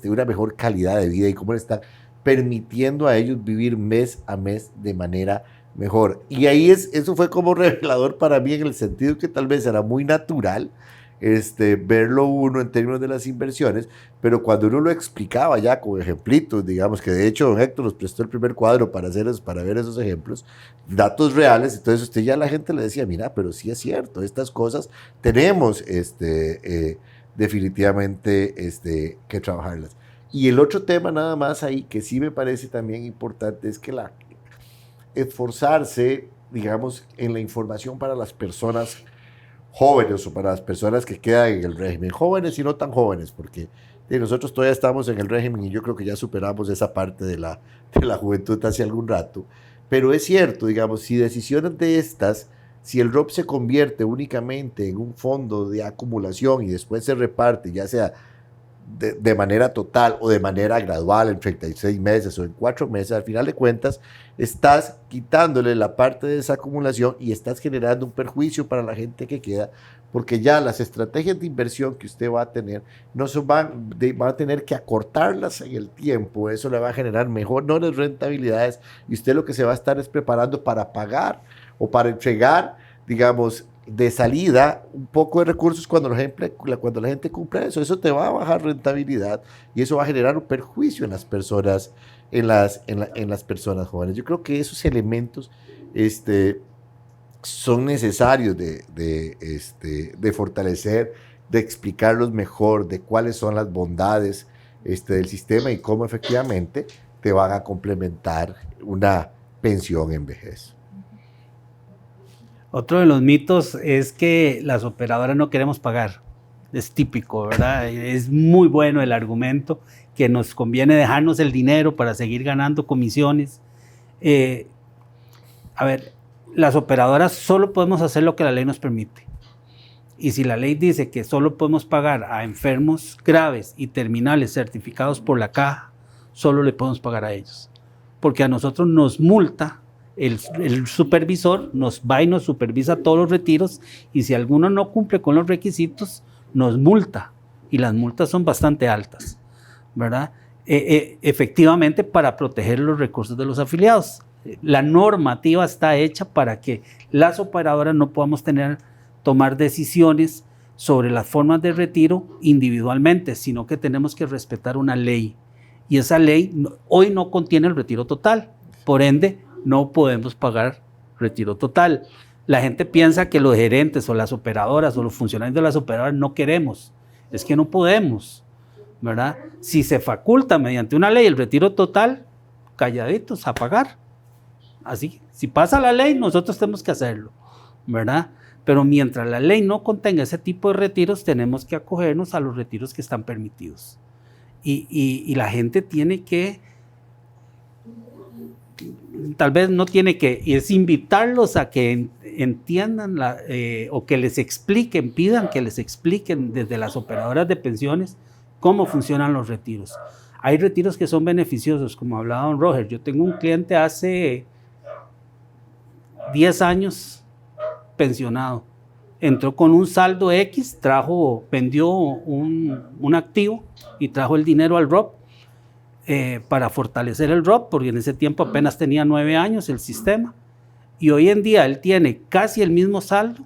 una mejor calidad de vida, y cómo le están permitiendo a ellos vivir mes a mes de manera mejor. Y ahí eso fue como revelador para mí, en el sentido que tal vez era muy natural verlo uno en términos de las inversiones, pero cuando uno lo explicaba ya con ejemplitos, digamos, que de hecho don Héctor nos prestó el primer cuadro para ver esos ejemplos, datos reales, entonces usted ya a la gente le decía, mira, pero sí es cierto, estas cosas tenemos definitivamente que trabajarlas. Y el otro tema nada más ahí que sí me parece también importante es que esforzarse, digamos, en la información para las personas jóvenes o para las personas que quedan en el régimen, jóvenes y no tan jóvenes, porque nosotros todavía estamos en el régimen y yo creo que ya superamos esa parte de la juventud hace algún rato, pero es cierto, digamos, si decisiones de estas, si el ROP se convierte únicamente en un fondo de acumulación y después se reparte, ya sea de manera total o de manera gradual en 36 meses o en 4 meses, al final de cuentas estás quitándole la parte de esa acumulación y estás generando un perjuicio para la gente que queda, porque ya las estrategias de inversión que usted va a tener van a tener que acortarlas en el tiempo. Eso le va a generar mejores rentabilidades, y usted lo que se va a estar es preparando para pagar o para entregar, digamos, de salida un poco de recursos cuando la gente cumpla eso. Eso te va a bajar rentabilidad y eso va a generar un perjuicio en las personas, en las personas jóvenes. Yo creo que esos elementos son necesarios de fortalecer, de explicarlos mejor, de cuáles son las bondades del sistema y cómo efectivamente te van a complementar una pensión en vejez. Otro de los mitos es que las operadoras no queremos pagar. Es típico, ¿verdad? Es muy bueno el argumento que nos conviene dejarnos el dinero para seguir ganando comisiones. A ver, las operadoras solo podemos hacer lo que la ley nos permite. Y si la ley dice que solo podemos pagar a enfermos graves y terminales certificados por la caja, solo le podemos pagar a ellos. Porque a nosotros nos multa. El supervisor nos va y nos supervisa todos los retiros, y si alguno no cumple con los requisitos, nos multa, y las multas son bastante altas, ¿verdad? Efectivamente, para proteger los recursos de los afiliados. La normativa está hecha para que las operadoras no podamos tomar decisiones sobre las formas de retiro individualmente, sino que tenemos que respetar una ley, y esa ley hoy no contiene el retiro total, por ende, no podemos pagar retiro total. La gente piensa que los gerentes o las operadoras o los funcionarios de las operadoras no queremos. Es que no podemos, ¿verdad? Si se faculta mediante una ley el retiro total, calladitos, a pagar. Así, si pasa la ley, nosotros tenemos que hacerlo, ¿verdad? Pero mientras la ley no contenga ese tipo de retiros, tenemos que acogernos a los retiros que están permitidos. Y la gente tiene que, tal vez no tiene que, es invitarlos a que entiendan o que les expliquen, pidan que les expliquen desde las operadoras de pensiones cómo funcionan los retiros. Hay retiros que son beneficiosos, como hablaba don Roger. Yo tengo un cliente hace 10 años pensionado. Entró con un saldo X, vendió un activo y trajo el dinero al ROP para fortalecer el ROP, porque en ese tiempo apenas tenía 9 años el sistema. Y hoy en día él tiene casi el mismo saldo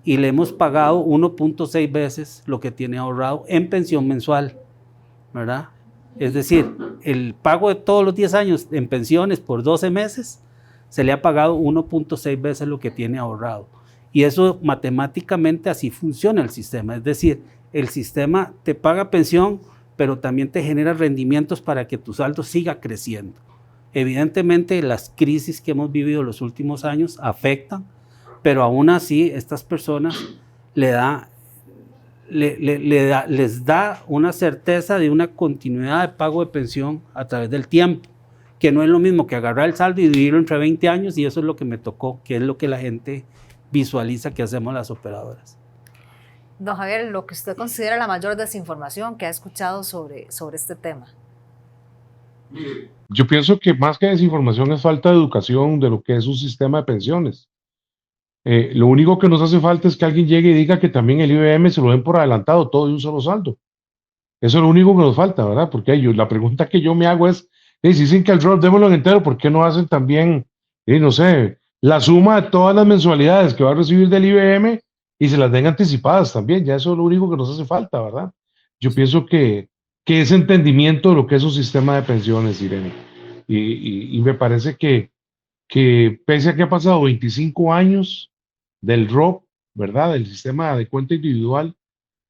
y le hemos pagado 1.6 veces lo que tiene ahorrado en pensión mensual, ¿verdad? Es decir, el pago de todos los 10 años en pensiones por 12 meses se le ha pagado 1.6 veces lo que tiene ahorrado. Y eso matemáticamente así funciona el sistema. Es decir, el sistema te paga pensión, pero también te genera rendimientos para que tu saldo siga creciendo. Evidentemente, las crisis que hemos vivido los últimos años afectan, pero aún así estas personas les da una certeza de una continuidad de pago de pensión a través del tiempo, que no es lo mismo que agarrar el saldo y dividirlo entre 20 años, y eso es lo que me tocó, que es lo que la gente visualiza que hacemos las operadoras. Don Javier, lo que usted considera la mayor desinformación que ha escuchado sobre este tema. Yo pienso que más que desinformación es falta de educación de lo que es un sistema de pensiones. Lo único que nos hace falta es que alguien llegue y diga que también el IBM se lo den por adelantado, todo de un solo saldo. Eso es lo único que nos falta, ¿verdad? Porque la pregunta que yo me hago es, si dicen que el ROP démoslo en entero, ¿por qué no hacen también, no sé, la suma de todas las mensualidades que va a recibir del IBM y se las den anticipadas también? Ya eso es lo único que nos hace falta, ¿verdad? Yo pienso que ese entendimiento de lo que es un sistema de pensiones, Irene, y me parece que pese a que ha pasado 25 años del ROP, ¿verdad? Del sistema de cuenta individual,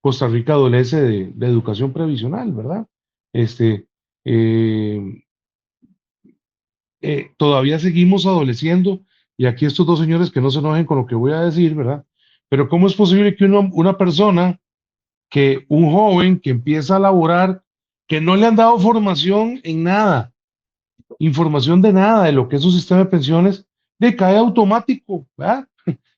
Costa Rica adolece de educación previsional, ¿verdad? Todavía seguimos adoleciendo, y aquí estos dos señores que no se enojen con lo que voy a decir, ¿verdad? Pero ¿cómo es posible que una persona, un joven que empieza a laborar, que no le han dado formación en nada, información de nada de lo que es un sistema de pensiones, cae automático, ¿verdad?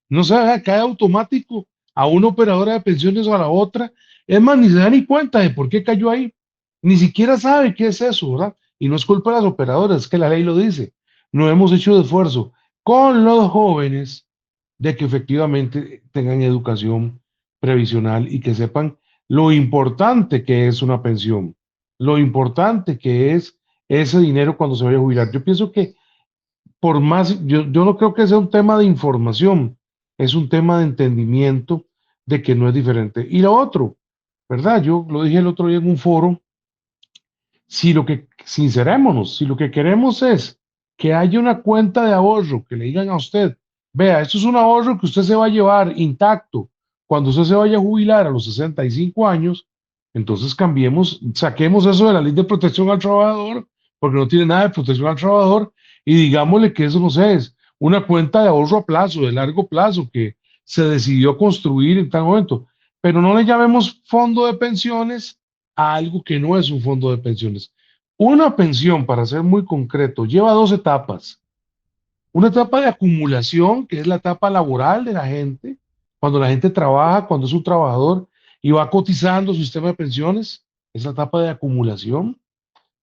No se cae automático a una operadora de pensiones o a la otra? Es más, ni se da ni cuenta de por qué cayó ahí, ni siquiera sabe qué es eso, ¿verdad? Y no es culpa de las operadoras, es que la ley lo dice. No hemos hecho esfuerzo con los jóvenes de que efectivamente tengan educación previsional y que sepan lo importante que es una pensión, lo importante que es ese dinero cuando se vaya a jubilar. Yo pienso que por más, yo no creo que sea un tema de información, es un tema de entendimiento de que no es diferente. Y lo otro, ¿verdad? Yo lo dije el otro día en un foro, sincerémonos, si lo que queremos es que haya una cuenta de ahorro, que le digan a usted, vea, esto es un ahorro que usted se va a llevar intacto cuando usted se vaya a jubilar a los 65 años, entonces saquemos eso de la ley de protección al trabajador, porque no tiene nada de protección al trabajador, y digámosle que eso, no sé, es una cuenta de ahorro a plazo, de largo plazo, que se decidió construir en tal momento. Pero no le llamemos fondo de pensiones a algo que no es un fondo de pensiones. Una pensión, para ser muy concreto, lleva 2 etapas. Una etapa de acumulación, que es la etapa laboral de la gente, cuando la gente trabaja, cuando es un trabajador y va cotizando su sistema de pensiones, es la etapa de acumulación.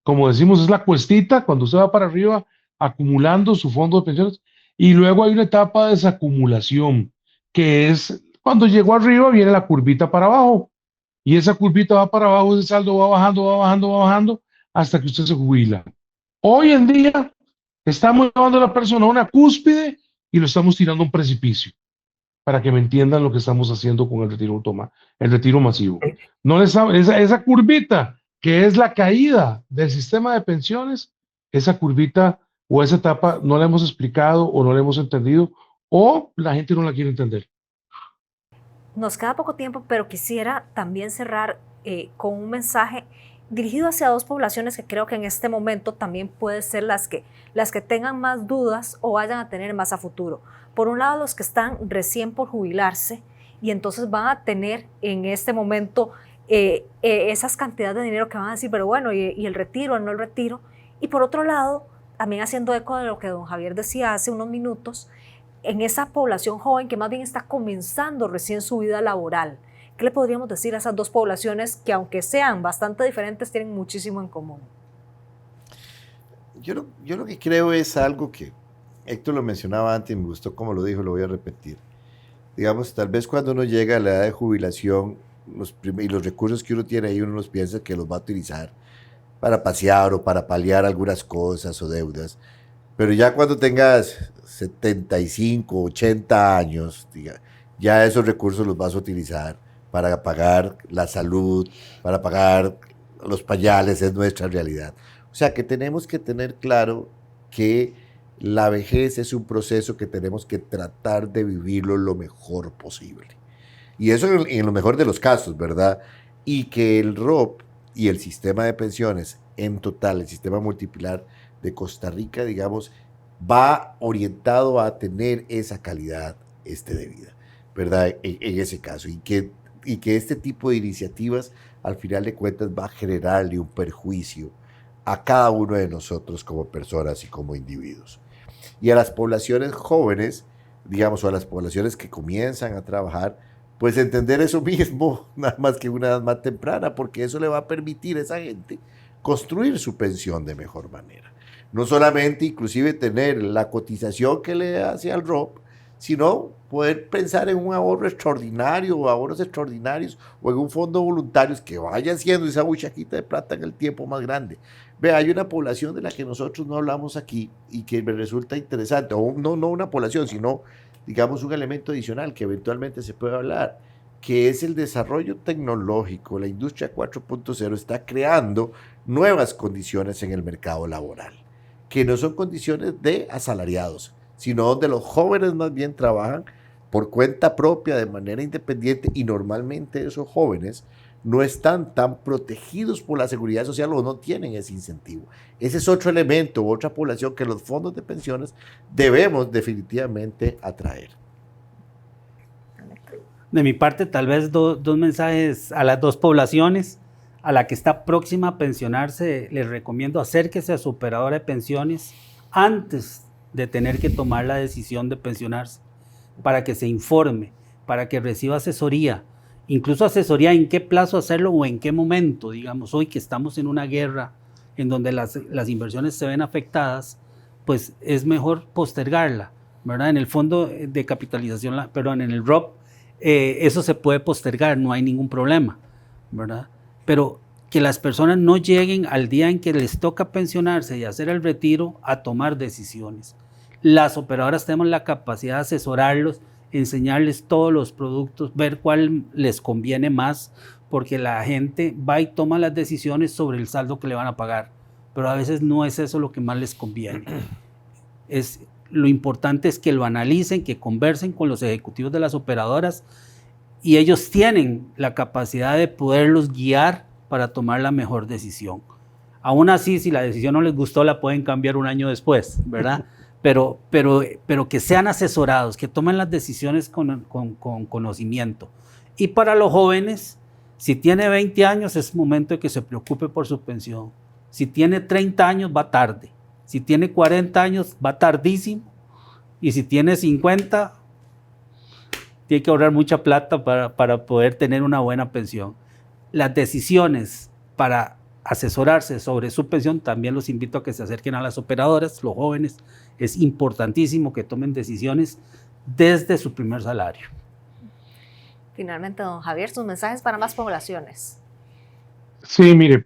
Como decimos, es la cuestita, cuando usted va para arriba acumulando su fondo de pensiones. Y luego hay una etapa de desacumulación, que es cuando llegó arriba, viene la curvita para abajo. Y esa curvita va para abajo, ese saldo va bajando, va bajando, va bajando, hasta que usted se jubila. Hoy en día estamos llevando a la persona a una cúspide y lo estamos tirando a un precipicio, para que me entiendan lo que estamos haciendo con el retiro masivo. No esa curvita, que es la caída del sistema de pensiones, esa curvita o esa etapa no la hemos explicado o no la hemos entendido, o la gente no la quiere entender. Nos queda poco tiempo, pero quisiera también cerrar con un mensaje dirigido hacia dos poblaciones que creo que en este momento también pueden ser las que tengan más dudas o vayan a tener más a futuro. Por un lado, los que están recién por jubilarse y entonces van a tener en este momento esas cantidades de dinero que van a decir, pero bueno, y el retiro, no el retiro. Y por otro lado, también haciendo eco de lo que don Javier decía hace unos minutos, en esa población joven que más bien está comenzando recién su vida laboral. ¿Qué le podríamos decir a esas dos poblaciones que, aunque sean bastante diferentes, tienen muchísimo en común? Yo lo que creo es algo que Héctor lo mencionaba antes y me gustó como lo dijo, lo voy a repetir. Digamos, tal vez cuando uno llega a la edad de jubilación y los recursos que uno tiene ahí, uno los piensa que los va a utilizar para pasear o para paliar algunas cosas o deudas. Pero ya cuando tengas 75, 80 años, ya esos recursos los vas a utilizar para pagar la salud, para pagar los pañales, es nuestra realidad. O sea que tenemos que tener claro que la vejez es un proceso que tenemos que tratar de vivirlo lo mejor posible. Y eso en lo mejor de los casos, ¿verdad? Y que el ROP y el sistema de pensiones en total, el sistema multipilar de Costa Rica, digamos, va orientado a tener esa calidad de vida, ¿verdad? En ese caso. Y que este tipo de iniciativas, al final de cuentas, va a generarle un perjuicio a cada uno de nosotros como personas y como individuos. Y a las poblaciones jóvenes, digamos, o a las poblaciones que comienzan a trabajar, pues entender eso mismo, nada más que una edad más temprana, porque eso le va a permitir a esa gente construir su pensión de mejor manera. No solamente inclusive tener la cotización que le hace al ROP, sino poder pensar en un ahorro extraordinario o ahorros extraordinarios o en un fondo voluntario que vaya haciendo esa buchaquita de plata en el tiempo más grande. Vea, hay una población de la que nosotros no hablamos aquí y que me resulta interesante, o no una población, sino digamos un elemento adicional que eventualmente se puede hablar, que es el desarrollo tecnológico. La industria 4.0 está creando nuevas condiciones en el mercado laboral, que no son condiciones de asalariados, sino donde los jóvenes más bien trabajan por cuenta propia, de manera independiente, y normalmente esos jóvenes no están tan protegidos por la seguridad social o no tienen ese incentivo. Ese es otro elemento, otra población que los fondos de pensiones debemos definitivamente atraer. De mi parte, tal vez dos mensajes a las dos poblaciones. A la que está próxima a pensionarse, les recomiendo acérquese a su operadora de pensiones antes de tener que tomar la decisión de pensionarse, para que se informe, para que reciba asesoría, incluso asesoría en qué plazo hacerlo o en qué momento. Digamos, hoy que estamos en una guerra en donde las inversiones se ven afectadas, pues es mejor postergarla, ¿verdad? En el fondo de capitalización, perdón, en el ROP, eso se puede postergar, no hay ningún problema, ¿verdad? Pero que las personas no lleguen al día en que les toca pensionarse y hacer el retiro a tomar decisiones. Las operadoras tenemos la capacidad de asesorarlos, enseñarles todos los productos, ver cuál les conviene más, porque la gente va y toma las decisiones sobre el saldo que le van a pagar, pero a veces no es eso lo que más les conviene. Lo importante es que lo analicen, que conversen con los ejecutivos de las operadoras, y ellos tienen la capacidad de poderlos guiar para tomar la mejor decisión. Aún así, si la decisión no les gustó, la pueden cambiar un año después, ¿verdad? Pero que sean asesorados, que tomen las decisiones con conocimiento. Y para los jóvenes, si tiene 20 años, es momento de que se preocupe por su pensión. Si tiene 30 años, va tarde. Si tiene 40 años, va tardísimo. Y si tiene 50, tiene que ahorrar mucha plata para poder tener una buena pensión. Las decisiones para asesorarse sobre su pensión, también los invito a que se acerquen a las operadoras, los jóvenes. Es importantísimo que tomen decisiones desde su primer salario. Finalmente, don Javier, sus mensajes para más poblaciones. Sí, mire,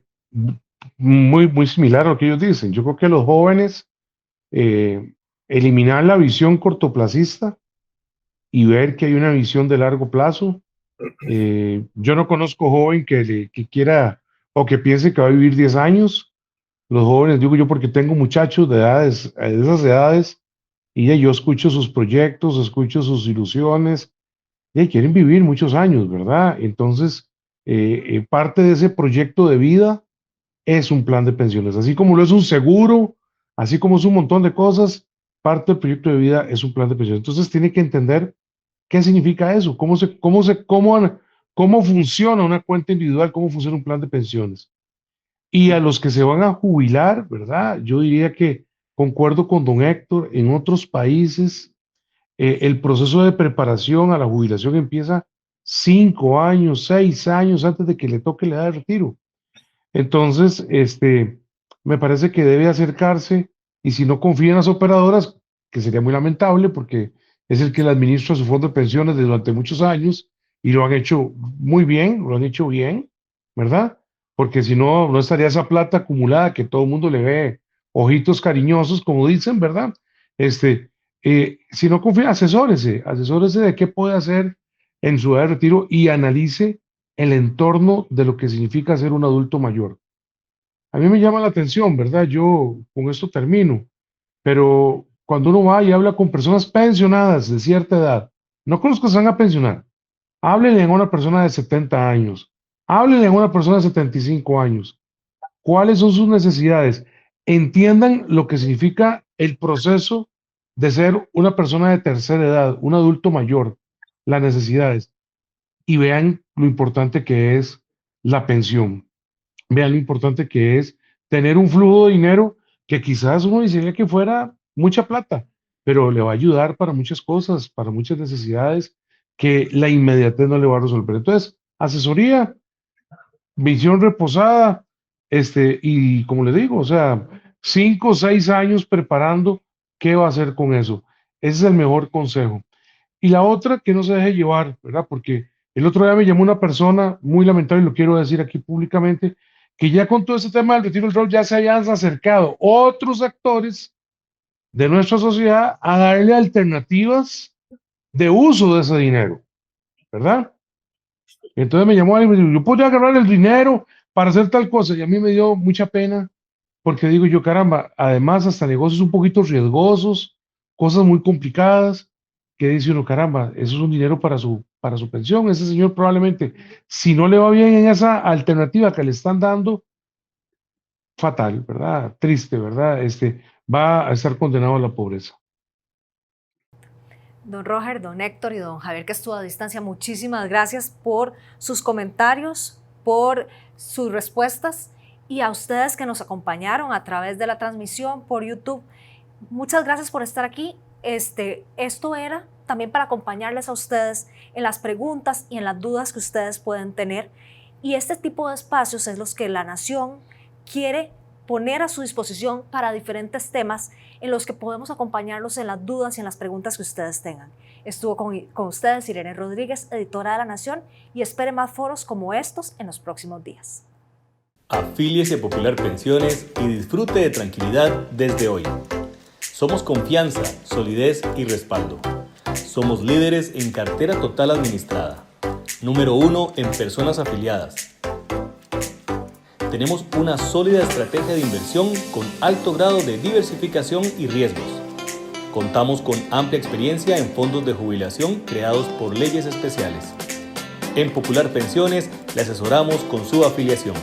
muy similar a lo que ellos dicen. Yo creo que los jóvenes, eliminar la visión cortoplacista y ver que hay una visión de largo plazo. Yo no conozco joven que quiera o que piense que va a vivir 10 años. Los jóvenes, digo yo porque tengo muchachos de esas edades, y yo escucho sus proyectos, escucho sus ilusiones, y quieren vivir muchos años, ¿verdad? Entonces, parte de ese proyecto de vida es un plan de pensiones, así como lo es un seguro, así como es un montón de cosas, parte del proyecto de vida es un plan de pensiones. Entonces, tiene que entender qué significa eso, cómo funciona una cuenta individual, cómo funciona un plan de pensiones. Y a los que se van a jubilar, ¿verdad? Yo diría que concuerdo con don Héctor, en otros países el proceso de preparación a la jubilación empieza 5 años, 6 años antes de que le toque la edad de retiro. Entonces, me parece que debe acercarse y si no confía en las operadoras, que sería muy lamentable porque es el que le administra su fondo de pensiones durante muchos años y lo han hecho muy bien, lo han hecho bien, ¿verdad? Porque si no, no estaría esa plata acumulada que todo el mundo le ve ojitos cariñosos, como dicen, ¿verdad? Si no confía, asesórese de qué puede hacer en su edad de retiro y analice el entorno de lo que significa ser un adulto mayor. A mí me llama la atención, ¿verdad? Yo con esto termino, pero cuando uno va y habla con personas pensionadas de cierta edad, no con los que se van a pensionar, háblenle a una persona de 70 años, háblenle a una persona de 75 años, cuáles son sus necesidades, entiendan lo que significa el proceso de ser una persona de tercera edad, un adulto mayor, las necesidades, y vean lo importante que es la pensión. Vean lo importante que es tener un flujo de dinero que quizás uno diría que fuera mucha plata, pero le va a ayudar para muchas cosas, para muchas necesidades que la inmediatez no le va a resolver. Entonces, asesoría, visión reposada, y como le digo, o sea, 5 o 6 años preparando qué va a hacer con eso. Ese es el mejor consejo. Y la otra, que no se deje llevar, ¿verdad? Porque el otro día me llamó una persona, muy lamentable, y lo quiero decir aquí públicamente, que ya con todo este tema del retiro del rol ya se habían acercado otros actores de nuestra sociedad a darle alternativas de uso de ese dinero, ¿verdad? Entonces me llamó alguien y me dijo, yo podría agarrar el dinero para hacer tal cosa, y a mí me dio mucha pena, porque digo yo, caramba, además hasta negocios un poquito riesgosos, cosas muy complicadas, que dice uno, caramba, eso es un dinero para su pensión. Ese señor probablemente, si no le va bien en esa alternativa que le están dando, fatal, ¿verdad? Triste, ¿verdad? Va a estar condenado a la pobreza. Don Roger, don Héctor y don Javier, que estuvo a distancia, muchísimas gracias por sus comentarios, por sus respuestas, y a ustedes que nos acompañaron a través de la transmisión por YouTube. Muchas gracias por estar aquí. Esto era también para acompañarles a ustedes en las preguntas y en las dudas que ustedes pueden tener. Y este tipo de espacios es los que la Nación quiere poner a su disposición para diferentes temas en los que podemos acompañarlos en las dudas y en las preguntas que ustedes tengan. Estuvo con ustedes Irene Rodríguez, editora de La Nación, y espere más foros como estos en los próximos días. Afíliese a Popular Pensiones y disfrute de tranquilidad desde hoy. Somos confianza, solidez y respaldo. Somos líderes en cartera total administrada. Número 1 en personas afiliadas. Tenemos una sólida estrategia de inversión con alto grado de diversificación y riesgos. Contamos con amplia experiencia en fondos de jubilación creados por leyes especiales. En Popular Pensiones le asesoramos con su afiliación.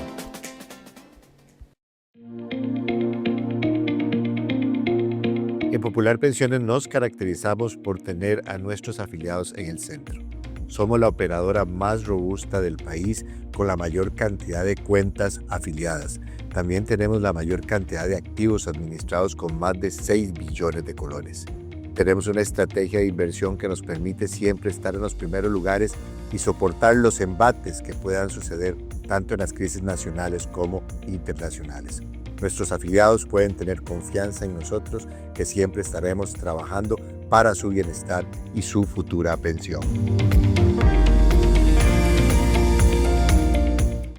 En Popular Pensiones nos caracterizamos por tener a nuestros afiliados en el centro. Somos la operadora más robusta del país con la mayor cantidad de cuentas afiliadas. También tenemos la mayor cantidad de activos administrados con más de 6 billones de colones. Tenemos una estrategia de inversión que nos permite siempre estar en los primeros lugares y soportar los embates que puedan suceder tanto en las crisis nacionales como internacionales. Nuestros afiliados pueden tener confianza en nosotros, que siempre estaremos trabajando para su bienestar y su futura pensión.